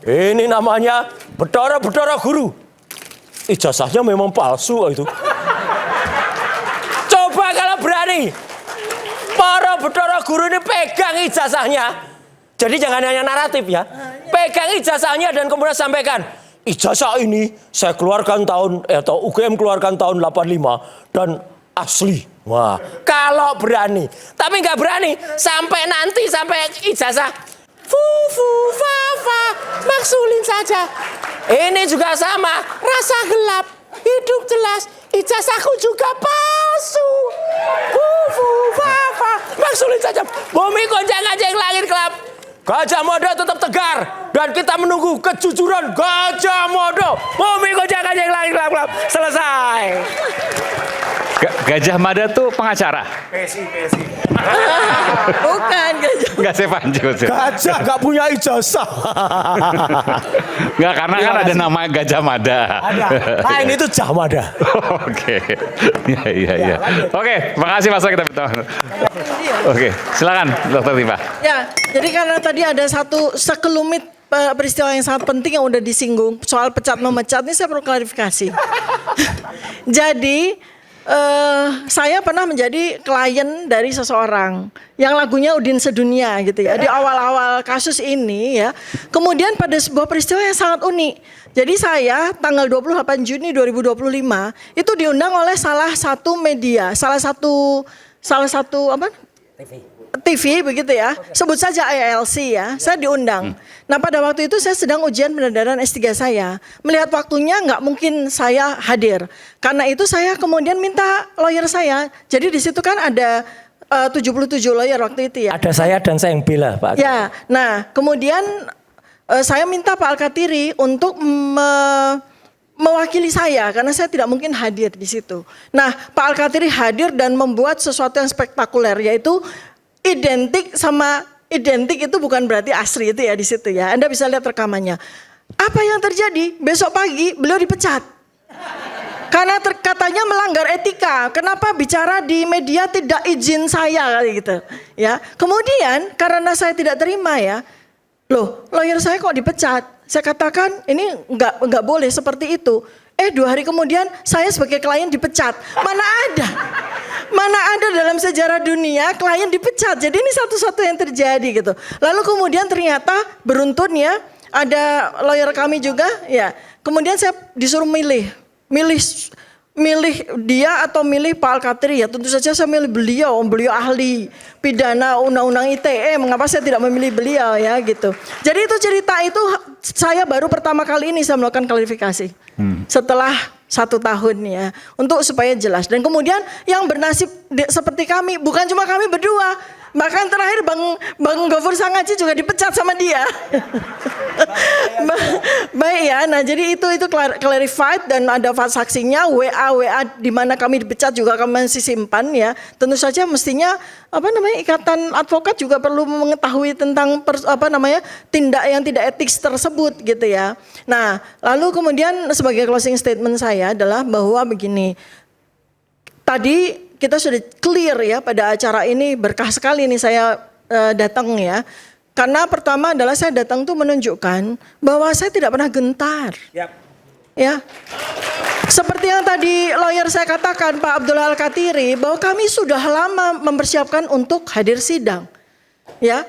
A: Ini namanya Bedara Guru. Ijazahnya memang palsu itu. Coba kalau berani para Bedara Guru ini pegang ijazahnya. Jadi jangan hanya naratif ya. Pegang ijazahnya dan kemudian sampaikan. ijazah ini saya keluarkan atau UGM keluarkan tahun 85 dan asli. Wah, kalau berani. Tapi nggak berani sampai ijazah. Fufu, fafa, maksulin saja. Ini juga sama, rasa gelap, hidup jelas, ijazahku juga palsu. Fufu, fafa, maksulin saja. Bumi gonjang-ganjing, langit gelap. Gajah Mada tetap tegar dan kita menunggu kejujuran Gajah Mada. Bumi gonjang-ganjing, langit gelap. Selesai.
B: Gajah Mada tuh pengacara.
G: Bukan Gajah.
B: Enggak, saya pancing.
A: Gajah gak punya ijazah.
B: Enggak, karena kan ada nama Gajah Mada.
A: Ada. Lain itu Jamada.
B: Oke. Iya. Oke, makasih Mas kita bertahan. Oke, silakan Dokter Tifa.
G: Ya, jadi karena tadi ada satu sekelumit peristiwa yang sangat penting yang udah disinggung soal pecat memecat, ini saya perlu klarifikasi. Jadi saya pernah menjadi klien dari seseorang yang lagunya Udin Sedunia gitu ya. Di awal-awal kasus ini ya. Kemudian pada sebuah peristiwa yang sangat unik. Jadi saya tanggal 28 Juni 2025 itu diundang oleh salah satu media, salah satu apa? TV begitu ya, sebut saja ALC ya, saya diundang. Nah pada waktu itu saya sedang ujian penerbaan S3 saya, melihat waktunya nggak mungkin saya hadir. Karena itu saya kemudian minta lawyer saya, jadi di situ kan ada 77 lawyer waktu itu ya.
A: Ada saya dan saya yang bela Pak.
G: Ya, nah kemudian saya minta Pak Al-Katiri untuk mewakili saya karena saya tidak mungkin hadir di situ. Nah Pak Al-Katiri hadir dan membuat sesuatu yang spektakuler, yaitu identik itu bukan berarti asli itu ya di situ ya. Anda bisa lihat rekamannya. Apa yang terjadi? Besok pagi beliau dipecat. Karena katanya melanggar etika. Kenapa bicara di media tidak izin saya gitu ya. Kemudian karena saya tidak terima ya. Loh, lawyer saya kok dipecat? Saya katakan ini enggak boleh seperti itu. 2 hari kemudian saya sebagai klien dipecat. Mana ada dalam sejarah dunia klien dipecat. Jadi ini satu-satu yang terjadi gitu. Lalu kemudian ternyata beruntun ya, ada lawyer kami juga ya. Kemudian saya disuruh milih dia atau milih Pak Al-Katiri ya. Tentu saja saya milih beliau ahli pidana undang-undang ITE. Mengapa saya tidak memilih beliau ya gitu. Jadi itu cerita itu saya baru pertama kali ini saya melakukan klarifikasi. Setelah 1 tahun ya, untuk supaya jelas. Dan kemudian yang bernasib seperti kami, bukan cuma kami berdua, bahkan terakhir Bang Gofur Sangaji juga dipecat sama dia. Baik ya, nah jadi itu clarified dan ada saksinya, WA di mana kami dipecat juga kami masih simpan ya. Tentu saja mestinya ikatan advokat juga perlu mengetahui tentang tindak yang tidak etis tersebut gitu ya. Nah, lalu kemudian sebagai closing statement saya adalah bahwa begini. Tadi kita sudah clear ya pada acara ini, berkah sekali nih saya datang ya. Karena pertama adalah saya datang tuh menunjukkan bahwa saya tidak pernah gentar. Yep. Ya. Seperti yang tadi lawyer saya katakan Pak Abdullah Al-Katiri, bahwa kami sudah lama mempersiapkan untuk hadir sidang. Ya.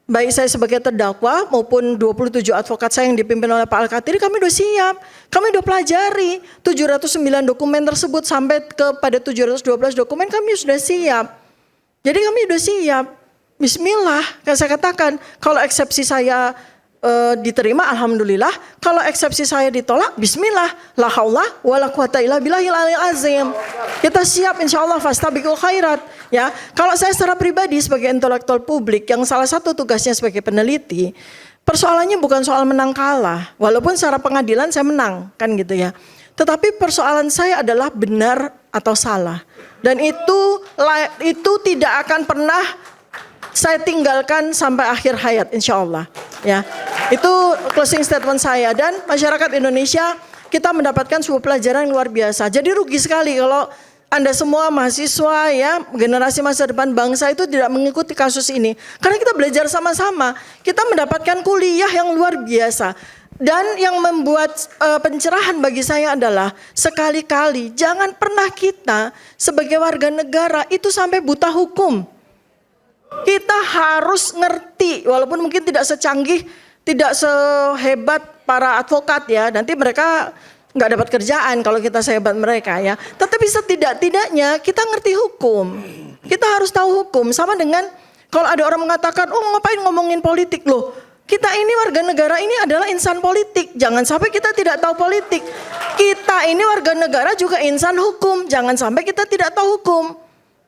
G: Baik saya sebagai terdakwa maupun 27 advokat saya yang dipimpin oleh Pak Al-Katiri, kami udah siap. Kami udah pelajari 709 dokumen tersebut sampai kepada 712 dokumen kami sudah siap. Jadi kami sudah siap. Bismillah, kan saya katakan kalau eksepsi saya diterima alhamdulillah, kalau eksepsi saya ditolak bismillah, la haula wala quwata illa billahil aliyil azim. Kita siap insyaallah fastabiqul khairat ya. Kalau saya secara pribadi sebagai intelektual publik yang salah satu tugasnya sebagai peneliti, persoalannya bukan soal menang kalah, walaupun secara pengadilan saya menang kan gitu ya. Tetapi persoalan saya adalah benar atau salah. Dan itu tidak akan pernah saya tinggalkan sampai akhir hayat insya Allah ya. Itu closing statement saya. Dan masyarakat Indonesia kita mendapatkan sebuah pelajaran yang luar biasa. Jadi rugi sekali kalau Anda semua mahasiswa ya, generasi masa depan bangsa itu tidak mengikuti kasus ini. Karena kita belajar sama-sama, kita mendapatkan kuliah yang luar biasa. Dan yang membuat pencerahan bagi saya adalah sekali-kali jangan pernah kita sebagai warga negara itu sampai buta hukum. Kita harus ngerti, walaupun mungkin tidak secanggih, tidak sehebat para advokat ya, nanti mereka nggak dapat kerjaan kalau kita sehebat mereka ya. Tetapi setidak-tidaknya kita ngerti hukum. Kita harus tahu hukum. Sama dengan kalau ada orang mengatakan, oh ngapain ngomongin politik loh. Kita ini warga negara ini adalah insan politik. Jangan sampai kita tidak tahu politik. Kita ini warga negara juga insan hukum. Jangan sampai kita tidak tahu hukum.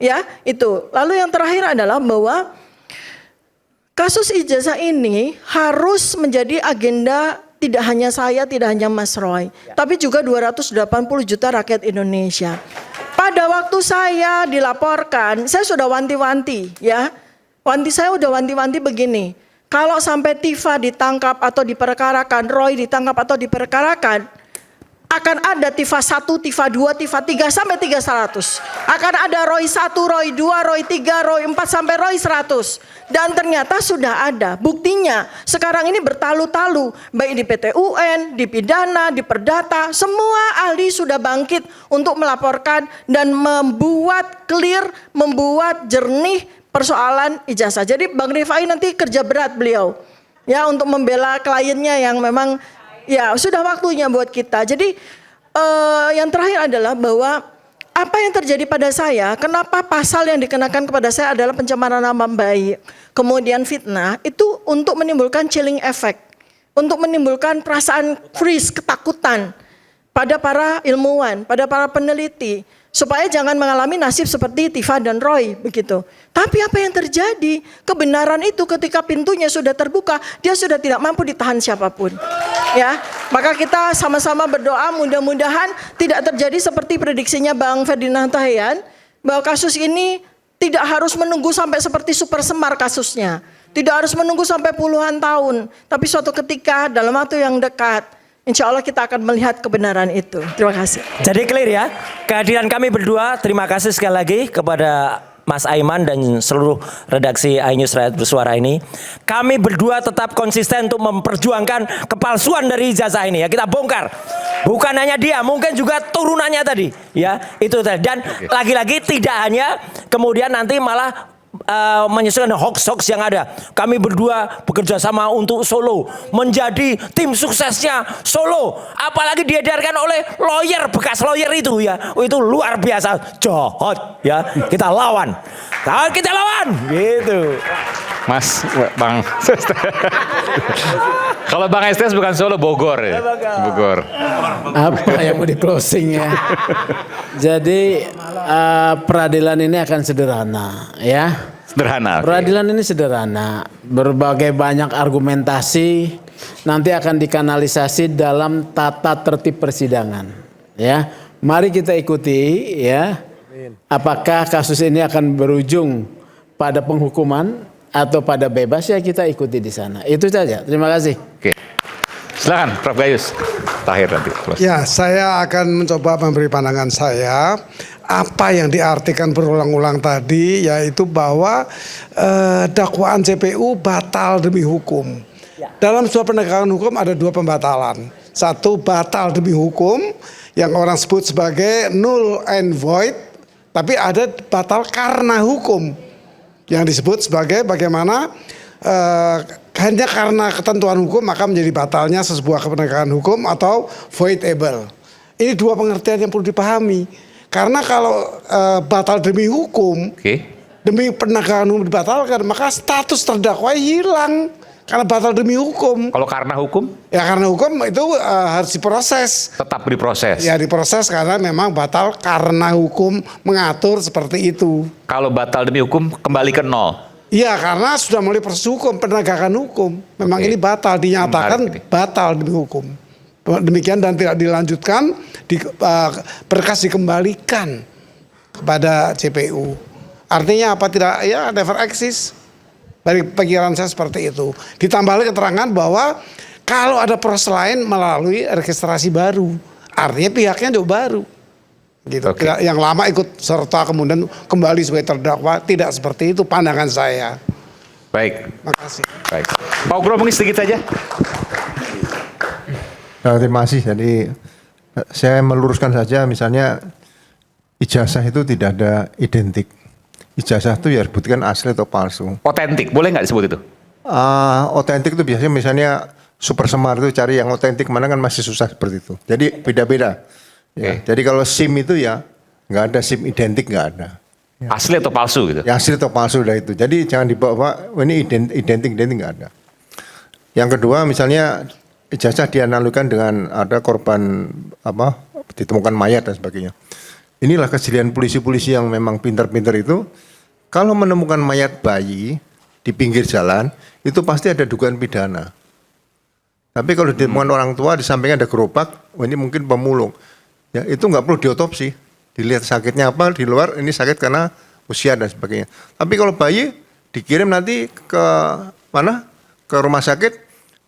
G: Ya, itu. Lalu yang terakhir adalah bahwa kasus ijazah ini harus menjadi agenda tidak hanya saya, tidak hanya Mas Roy, tapi juga 280 juta rakyat Indonesia. Pada waktu saya dilaporkan, saya sudah wanti-wanti ya. Saya udah wanti-wanti begini. Kalau sampai Tifa ditangkap atau diperkarakan, Roy ditangkap atau diperkarakan, akan ada Tifa 1, Tifa 2, Tifa 3 sampai 300. Akan ada Roy 1, Roy 2, Roy 3, Roy 4 sampai Roy 100. Dan ternyata sudah ada buktinya. Sekarang ini bertalu-talu, baik di PT UN, di pidana, di perdata, semua ahli sudah bangkit untuk melaporkan dan membuat clear, membuat jernih persoalan ijazah. Jadi Bang Rifai nanti kerja berat beliau ya untuk membela kliennya yang memang ya sudah waktunya buat kita. Jadi yang terakhir adalah bahwa apa yang terjadi pada saya, kenapa pasal yang dikenakan kepada saya adalah pencemaran nama baik, kemudian fitnah, itu untuk menimbulkan chilling effect, untuk menimbulkan perasaan freeze, ketakutan pada para ilmuwan, pada para peneliti, supaya jangan mengalami nasib seperti Tifa dan Roy begitu. Tapi apa yang terjadi? Kebenaran itu ketika pintunya sudah terbuka, dia sudah tidak mampu ditahan siapapun. Ya, maka kita sama-sama berdoa mudah-mudahan tidak terjadi seperti prediksinya Bang Ferdinand Tahian, bahwa kasus ini tidak harus menunggu sampai seperti Super Semar kasusnya. Tidak harus menunggu sampai puluhan tahun, tapi suatu ketika dalam waktu yang dekat, insya Allah kita akan melihat kebenaran itu. Terima kasih.
A: Jadi clear ya, kehadiran kami berdua, terima kasih sekali lagi kepada Mas Aiman dan seluruh redaksi iNews Rakyat Bersuara ini. Kami berdua tetap konsisten untuk memperjuangkan kepalsuan dari ijazah ini ya, kita bongkar. Bukan hanya dia, mungkin juga turunannya tadi ya, itu tadi. Dan lagi-lagi tidak hanya kemudian nanti malah menyesuaikan hoax-hoax yang ada. Kami berdua bekerja sama untuk Solo, menjadi tim suksesnya Solo. Apalagi diedarkan oleh lawyer, bekas lawyer itu ya. Itu luar biasa jahat ya. Kita lawan. Kita lawan gitu.
B: Mas, Bang. Kalau Bang Estes bukan Solo, Bogor ya. Bogor.
H: Apa yang mau di closing ya? Jadi peradilan ini akan sederhana ya.
B: Sederhana.
H: Peradilan ini sederhana. Berbagai banyak argumentasi nanti akan dikanalisasi dalam tata tertib persidangan. Ya, mari kita ikuti ya. Apakah kasus ini akan berujung pada penghukuman atau pada bebas, ya kita ikuti di sana. Itu saja. Terima kasih.
B: Oke. Silakan Prof Gayus. Terakhir nanti.
I: Ya, saya akan mencoba memberi pandangan saya. Apa yang diartikan berulang-ulang tadi, yaitu bahwa dakwaan JPU batal demi hukum. Dalam sebuah penegakan hukum ada dua pembatalan. Satu, batal demi hukum yang orang sebut sebagai null and void. Tapi ada batal karena hukum yang disebut sebagai bagaimana hanya karena ketentuan hukum maka menjadi batalnya sebuah penegakan hukum atau voidable. Ini dua pengertian yang perlu dipahami. Karena kalau batal demi hukum, demi penegakan hukum dibatalkan, maka status terdakwa hilang karena batal demi hukum.
B: Kalau karena hukum?
I: Ya karena hukum itu harus diproses.
B: Tetap diproses.
I: Ya diproses karena memang batal karena hukum mengatur seperti itu.
B: Kalau batal demi hukum kembali ke nol.
I: Iya, karena sudah mulai proses hukum, penegakan hukum. Memang ini batal, dinyatakan batal demi hukum. Demikian dan tidak dilanjutkan, berkas dikembalikan kepada JPU. Artinya apa? Tidak, ya never exist. Dari pikiran saya seperti itu. Ditambah lagi keterangan bahwa kalau ada proses lain melalui registrasi baru. Artinya pihaknya juga baru. Gitu. Yang lama ikut serta kemudian kembali sebagai terdakwa, tidak seperti itu pandangan saya.
B: Baik.
I: Makasih.
B: Baik. Pak Ugro mungkin sedikit saja.
F: Terima kasih. Jadi saya meluruskan saja, misalnya ijazah itu tidak ada identik. Ijazah itu ya buktikan asli atau palsu.
B: Otentik, boleh nggak disebut itu?
F: Otentik itu biasanya misalnya super semar itu cari yang otentik mana kan masih susah seperti itu. Jadi beda-beda. Ya. Jadi kalau SIM itu ya nggak ada SIM identik, nggak ada.
B: Asli atau palsu gitu?
F: Yang asli atau palsu udah itu. Jadi jangan dibawa, ini identik nggak ada. Yang kedua misalnya ijazah dianalogikan dengan ada korban ditemukan mayat dan sebagainya. Inilah kejelian polisi-polisi yang memang pintar-pintar itu. Kalau menemukan mayat bayi di pinggir jalan itu pasti ada dugaan pidana. Tapi kalau ditemukan orang tua di sampingnya ada gerobak, ini mungkin pemulung. Ya, itu nggak perlu diotopsi, dilihat sakitnya apa di luar, ini sakit karena usia dan sebagainya. Tapi kalau bayi dikirim nanti ke mana? Ke rumah sakit,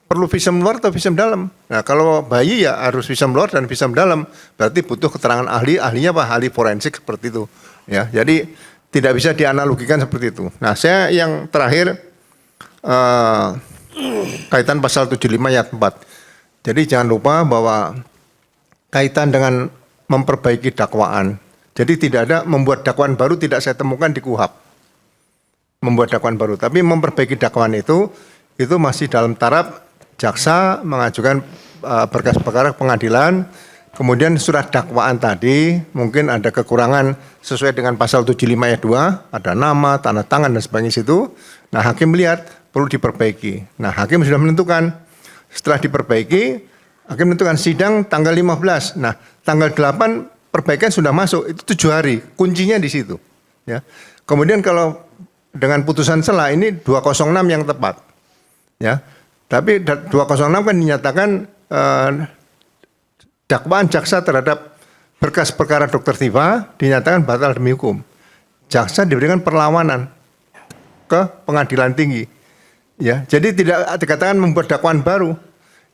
F: perlu visum luar atau visum dalam. Nah kalau bayi ya harus visum luar dan visum dalam, berarti butuh keterangan ahli, ahlinya apa? Ahli forensik seperti itu. Ya, jadi tidak bisa dianalogikan seperti itu. Nah saya yang terakhir kaitan pasal 75 ayat 4. Jadi jangan lupa bahwa kaitan dengan memperbaiki dakwaan. Jadi tidak ada membuat dakwaan baru, tidak saya temukan di KUHAP. Membuat dakwaan baru, tapi memperbaiki dakwaan itu masih dalam taraf jaksa mengajukan berkas perkara pengadilan, kemudian surat dakwaan tadi mungkin ada kekurangan sesuai dengan pasal 75 ayat 2, ada nama, tanda tangan dan sebagainya situ. Nah hakim melihat perlu diperbaiki. Nah hakim sudah menentukan, setelah diperbaiki, hakim menentukan sidang tanggal 15. Nah tanggal 8 perbaikan sudah masuk, itu 7 hari, kuncinya di situ. Ya. Kemudian kalau dengan putusan sela ini 206 yang tepat. Ya. Tapi 206 kan dinyatakan dakwaan jaksa terhadap berkas perkara Dr. Tifa dinyatakan batal demi hukum. Jaksa diberikan perlawanan ke pengadilan tinggi. Ya, jadi tidak dikatakan membuat dakwaan baru.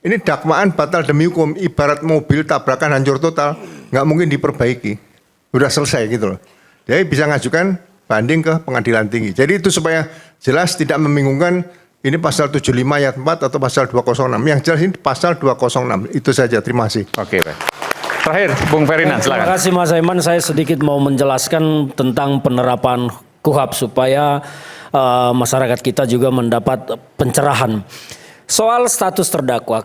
F: Ini dakwaan batal demi hukum, ibarat mobil tabrakan hancur total, nggak mungkin diperbaiki. Udah selesai gitu loh. Jadi bisa ngajukan banding ke pengadilan tinggi. Jadi itu supaya jelas tidak membingungkan ini pasal 75 ayat 4 atau pasal 206. Yang jelas ini pasal 206. Itu saja, terima kasih.
B: Oke, Pak. Terakhir, Bung Ferdinand, silakan.
A: Terima kasih Mas Aiman. Saya sedikit mau menjelaskan tentang penerapan KUHAP supaya masyarakat kita juga mendapat pencerahan. Soal status terdakwa,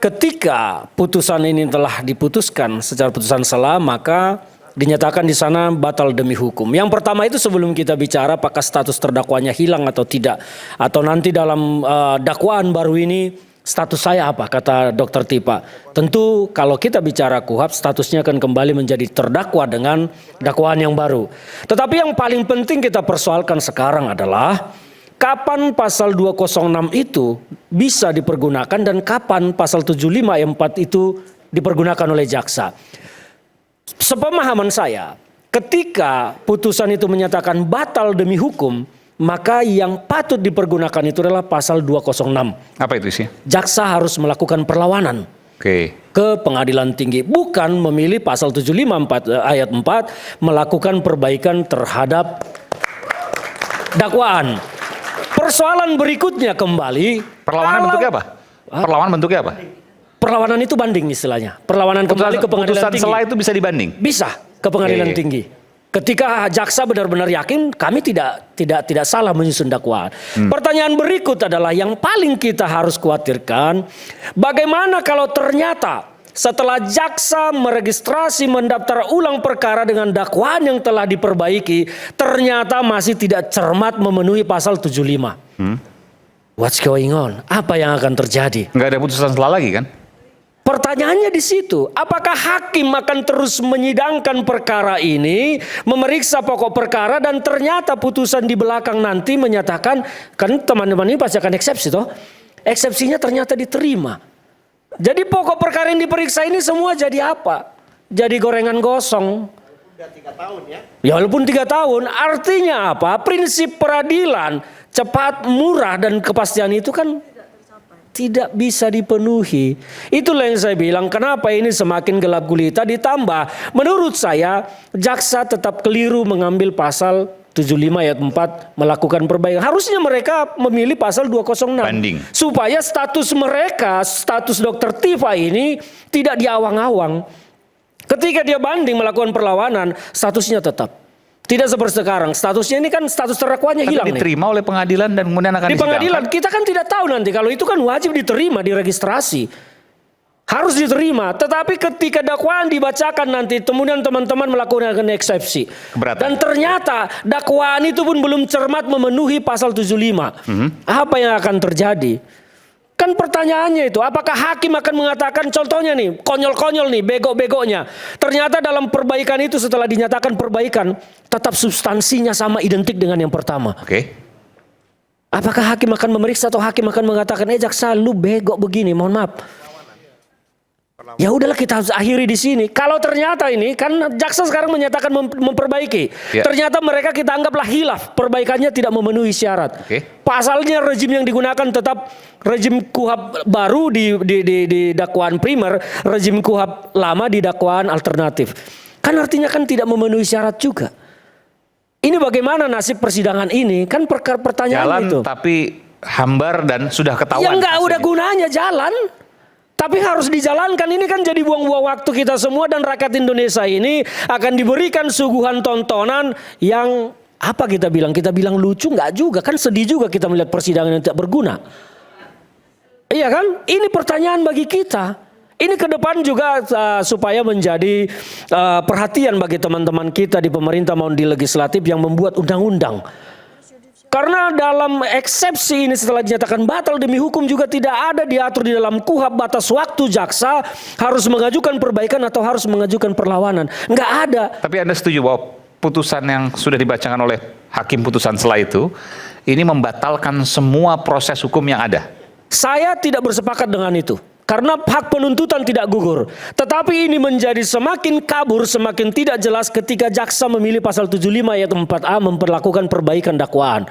A: ketika putusan ini telah diputuskan secara putusan sela, maka dinyatakan di sana batal demi hukum. Yang pertama itu sebelum kita bicara apakah status terdakwanya hilang atau tidak, atau nanti dalam dakwaan baru ini status saya apa, kata Dr. Tifa. Tentu kalau kita bicara KUHAP statusnya akan kembali menjadi terdakwa dengan dakwaan yang baru. Tetapi yang paling penting kita persoalkan sekarang adalah kapan pasal 206 itu bisa dipergunakan dan kapan pasal 75 ayat 4 itu dipergunakan oleh jaksa. Sepemahaman saya, ketika putusan itu menyatakan batal demi hukum, maka yang patut dipergunakan itu adalah pasal 206.
B: Apa itu sih?
A: Jaksa harus melakukan perlawanan ke pengadilan tinggi. Bukan memilih pasal 75 ayat 4 melakukan perbaikan terhadap dakwaan. Persoalan berikutnya kembali.
B: Perlawanan bentuknya apa? Perlawanan bentuknya apa?
A: Perlawanan itu banding istilahnya. Perlawanan kembali ke pengadilan tinggi.
B: Setelah itu bisa dibanding?
A: Bisa ke pengadilan tinggi. Ketika jaksa benar-benar yakin kami tidak salah menyusun dakwaan. Pertanyaan berikut adalah yang paling kita harus khawatirkan, bagaimana kalau ternyata setelah jaksa meregistrasi mendaftar ulang perkara dengan dakwaan yang telah diperbaiki, ternyata masih tidak cermat memenuhi pasal 75. What's going on? Apa yang akan terjadi?
B: Nggak ada putusan sela lagi kan?
A: Pertanyaannya di situ, apakah hakim akan terus menyidangkan perkara ini, memeriksa pokok perkara dan ternyata putusan di belakang nanti menyatakan, kan teman-teman ini pasti akan eksepsi toh? Eksepsinya ternyata diterima. Jadi pokok perkara yang diperiksa ini semua jadi apa? Jadi gorengan gosong. Udah 3 tahun ya? Ya walaupun 3 tahun, artinya apa? Prinsip peradilan cepat, murah dan kepastian itu kan tidak bisa dipenuhi. Itulah yang saya bilang kenapa ini semakin gelap gulita, ditambah menurut saya jaksa tetap keliru mengambil pasal 75 ayat 4 melakukan perbaikan. Harusnya mereka memilih pasal 206
B: banding,
A: supaya status mereka, status Dr. Tifa ini tidak diawang-awang. Ketika dia banding melakukan perlawanan, statusnya tetap Tidak seperti sekarang. Statusnya ini kan status terdakwanya
B: Tapi
A: hilang nih.
B: diterima oleh pengadilan dan kemudian akan
A: Di pengadilan
B: disidangkan.
A: kita kan tidak tahu nanti. Kalau itu kan wajib diterima, diregistrasi. Harus diterima. Tetapi ketika dakwaan dibacakan nanti, kemudian teman-teman melakukan eksepsi.
B: Keberatan.
A: Dan ternyata dakwaan itu pun belum cermat memenuhi pasal 75. Apa yang akan terjadi? Kan pertanyaannya itu, apakah hakim akan mengatakan, contohnya nih, konyol-konyol nih, bego-begonya. Ternyata dalam perbaikan itu setelah dinyatakan perbaikan, tetap substansinya sama identik dengan yang pertama.
B: Oke.
A: Apakah hakim akan memeriksa atau hakim akan mengatakan, jaksa lu bego begini, mohon maaf. Ya udahlah kita harus akhiri di sini. Kalau ternyata ini kan jaksa sekarang menyatakan memperbaiki.
B: Ya.
A: Ternyata mereka kita anggaplah hilaf, perbaikannya tidak memenuhi syarat.
B: Oke.
A: Pasalnya rezim yang digunakan tetap rezim KUHP baru di dakwaan primer, rezim KUHP lama di dakwaan alternatif. Kan artinya kan tidak memenuhi syarat juga. Ini bagaimana nasib persidangan ini? Kan pertanyaan
B: Jalan
A: itu.
B: tapi hambar dan sudah ketahuan.
A: Ya enggak
B: hasilnya.
A: udah gunanya jalan. Tapi harus dijalankan. Ini kan jadi buang-buang waktu kita semua dan rakyat Indonesia ini akan diberikan suguhan tontonan yang apa kita bilang? Kita bilang lucu nggak juga? Kan sedih juga kita melihat persidangan yang tidak berguna. Iya kan? Ini pertanyaan bagi kita. Ini ke depan juga supaya menjadi perhatian bagi teman-teman kita di pemerintah maupun di legislatif yang membuat undang-undang. Karena dalam eksepsi ini setelah dinyatakan batal demi hukum juga tidak ada diatur di dalam KUHP batas waktu jaksa harus mengajukan perbaikan atau harus mengajukan perlawanan. Nggak ada.
B: Tapi Anda setuju bahwa putusan yang sudah dibacakan oleh hakim putusan setelah itu ini membatalkan semua proses hukum yang ada?
A: Saya tidak bersepakat dengan itu. Karena hak penuntutan tidak gugur. Tetapi ini menjadi semakin kabur, semakin tidak jelas ketika jaksa memilih pasal 75 ayat 4A memperlakukan perbaikan dakwaan.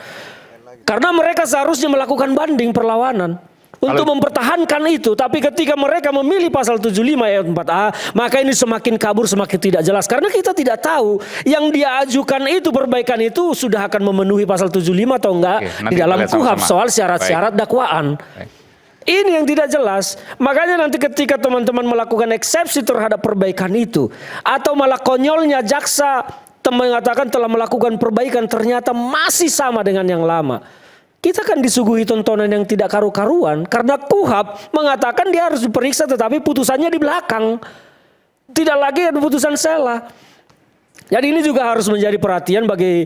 A: Karena mereka seharusnya melakukan banding perlawanan untuk mempertahankan itu. Tapi ketika mereka memilih pasal 75 ayat 4A, maka ini semakin kabur, semakin tidak jelas. Karena kita tidak tahu yang dia ajukan itu, perbaikan itu sudah akan memenuhi pasal 75 atau enggak.
B: Oke,
A: di dalam
B: kita lihat
A: KUHP
B: sama-sama.
A: soal syarat-syarat dakwaan.
B: Baik.
A: Ini yang tidak jelas. Makanya nanti ketika teman-teman melakukan eksepsi terhadap perbaikan itu, atau malah konyolnya jaksa mengatakan telah melakukan perbaikan ternyata masih sama dengan yang lama, kita kan disuguhi tontonan yang tidak karu-karuan. Karena KUHP mengatakan dia harus diperiksa tetapi putusannya di belakang. Tidak lagi ada putusan sela. Jadi ini juga harus menjadi perhatian bagi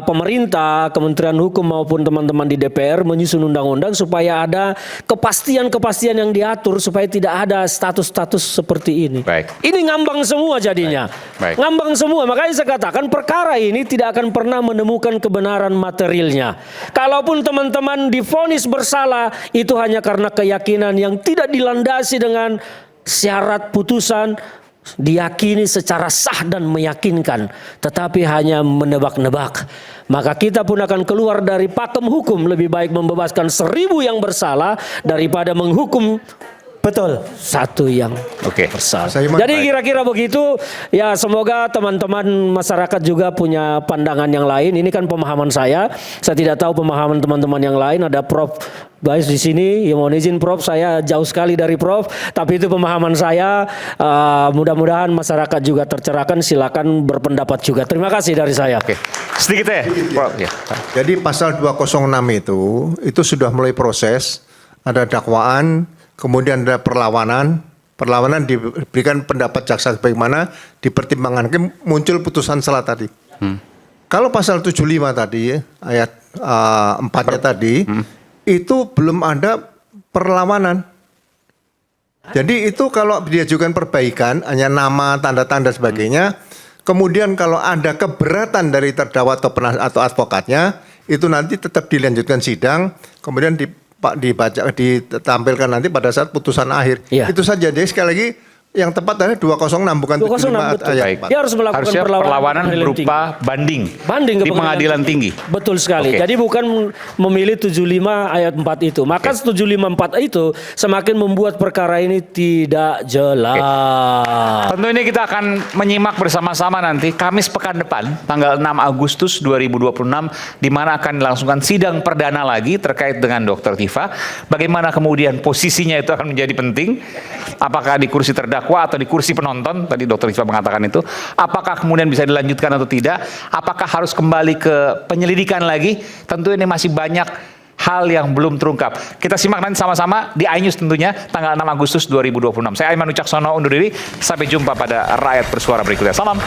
A: pemerintah, Kementerian Hukum maupun teman-teman di DPR menyusun undang-undang supaya ada kepastian-kepastian yang diatur supaya tidak ada status-status seperti ini.
B: Baik.
A: Ini ngambang semua jadinya.
B: Baik.
A: Ngambang semua. Makanya saya katakan perkara ini tidak akan pernah menemukan kebenaran materialnya. Kalaupun teman-teman divonis bersalah itu hanya karena keyakinan yang tidak dilandasi dengan syarat putusan, diyakini secara sah dan meyakinkan, tetapi hanya menebak-nebak. Maka kita pun akan keluar dari pakem hukum. Lebih baik membebaskan 1000 yang bersalah daripada menghukum satu yang bersalah. Jadi kira-kira begitu. Ya semoga teman-teman masyarakat juga punya pandangan yang lain. Ini kan pemahaman saya. Saya tidak tahu pemahaman teman-teman yang lain. Ada Prof Bais di sini. Ya mohon izin Prof, saya jauh sekali dari Prof. Tapi itu pemahaman saya. Mudah-mudahan masyarakat juga tercerahkan. Silakan berpendapat juga. Terima kasih dari saya.
B: Oke. Sedikit ya, Prof. Ya.
F: Jadi pasal 206 itu sudah mulai proses. Ada dakwaan, kemudian ada perlawanan diberikan pendapat jaksa bagaimana, dipertimbangkan, muncul putusan sela tadi. Kalau pasal 75 tadi, ayat 4-nya tadi, itu belum ada perlawanan. Jadi itu kalau diajukan perbaikan, hanya nama, tanda-tanda sebagainya, kemudian kalau ada keberatan dari terdakwa atau advokatnya, itu nanti tetap dilanjutkan sidang, kemudian ditampilkan nanti pada saat putusan akhir.
A: Iya.
F: Itu saja. Jadi sekali lagi yang tepat adalah 206 bukan
A: 206,
F: 75
A: betul.
F: ayat
B: Baik.
F: 4.
A: Dia harus melakukan
B: Harusnya perlawanan
A: pengadilan
B: berupa banding
A: ke
B: di pengadilan tinggi.
A: Betul sekali.
B: Oke.
A: Jadi bukan memilih 75 ayat 4 itu. Maka 754 itu semakin membuat perkara ini tidak jelas.
B: Tentu ini kita akan menyimak bersama-sama nanti Kamis pekan depan tanggal 6 Agustus 2026 di mana akan dilangsungkan sidang perdana lagi terkait dengan Dr. Tifa. Bagaimana kemudian posisinya itu akan menjadi penting. Apakah di kursi terdakwa terdakwa atau di kursi penonton, tadi Dr. Risma mengatakan itu, apakah kemudian bisa dilanjutkan atau tidak, apakah harus kembali ke penyelidikan lagi, tentu ini masih banyak hal yang belum terungkap. Kita simak nanti sama-sama di iNews tentunya, tanggal 6 Agustus 2026. Saya Aiman Wicaksono undur diri, sampai jumpa pada Rakyat Bersuara berikutnya. Salam.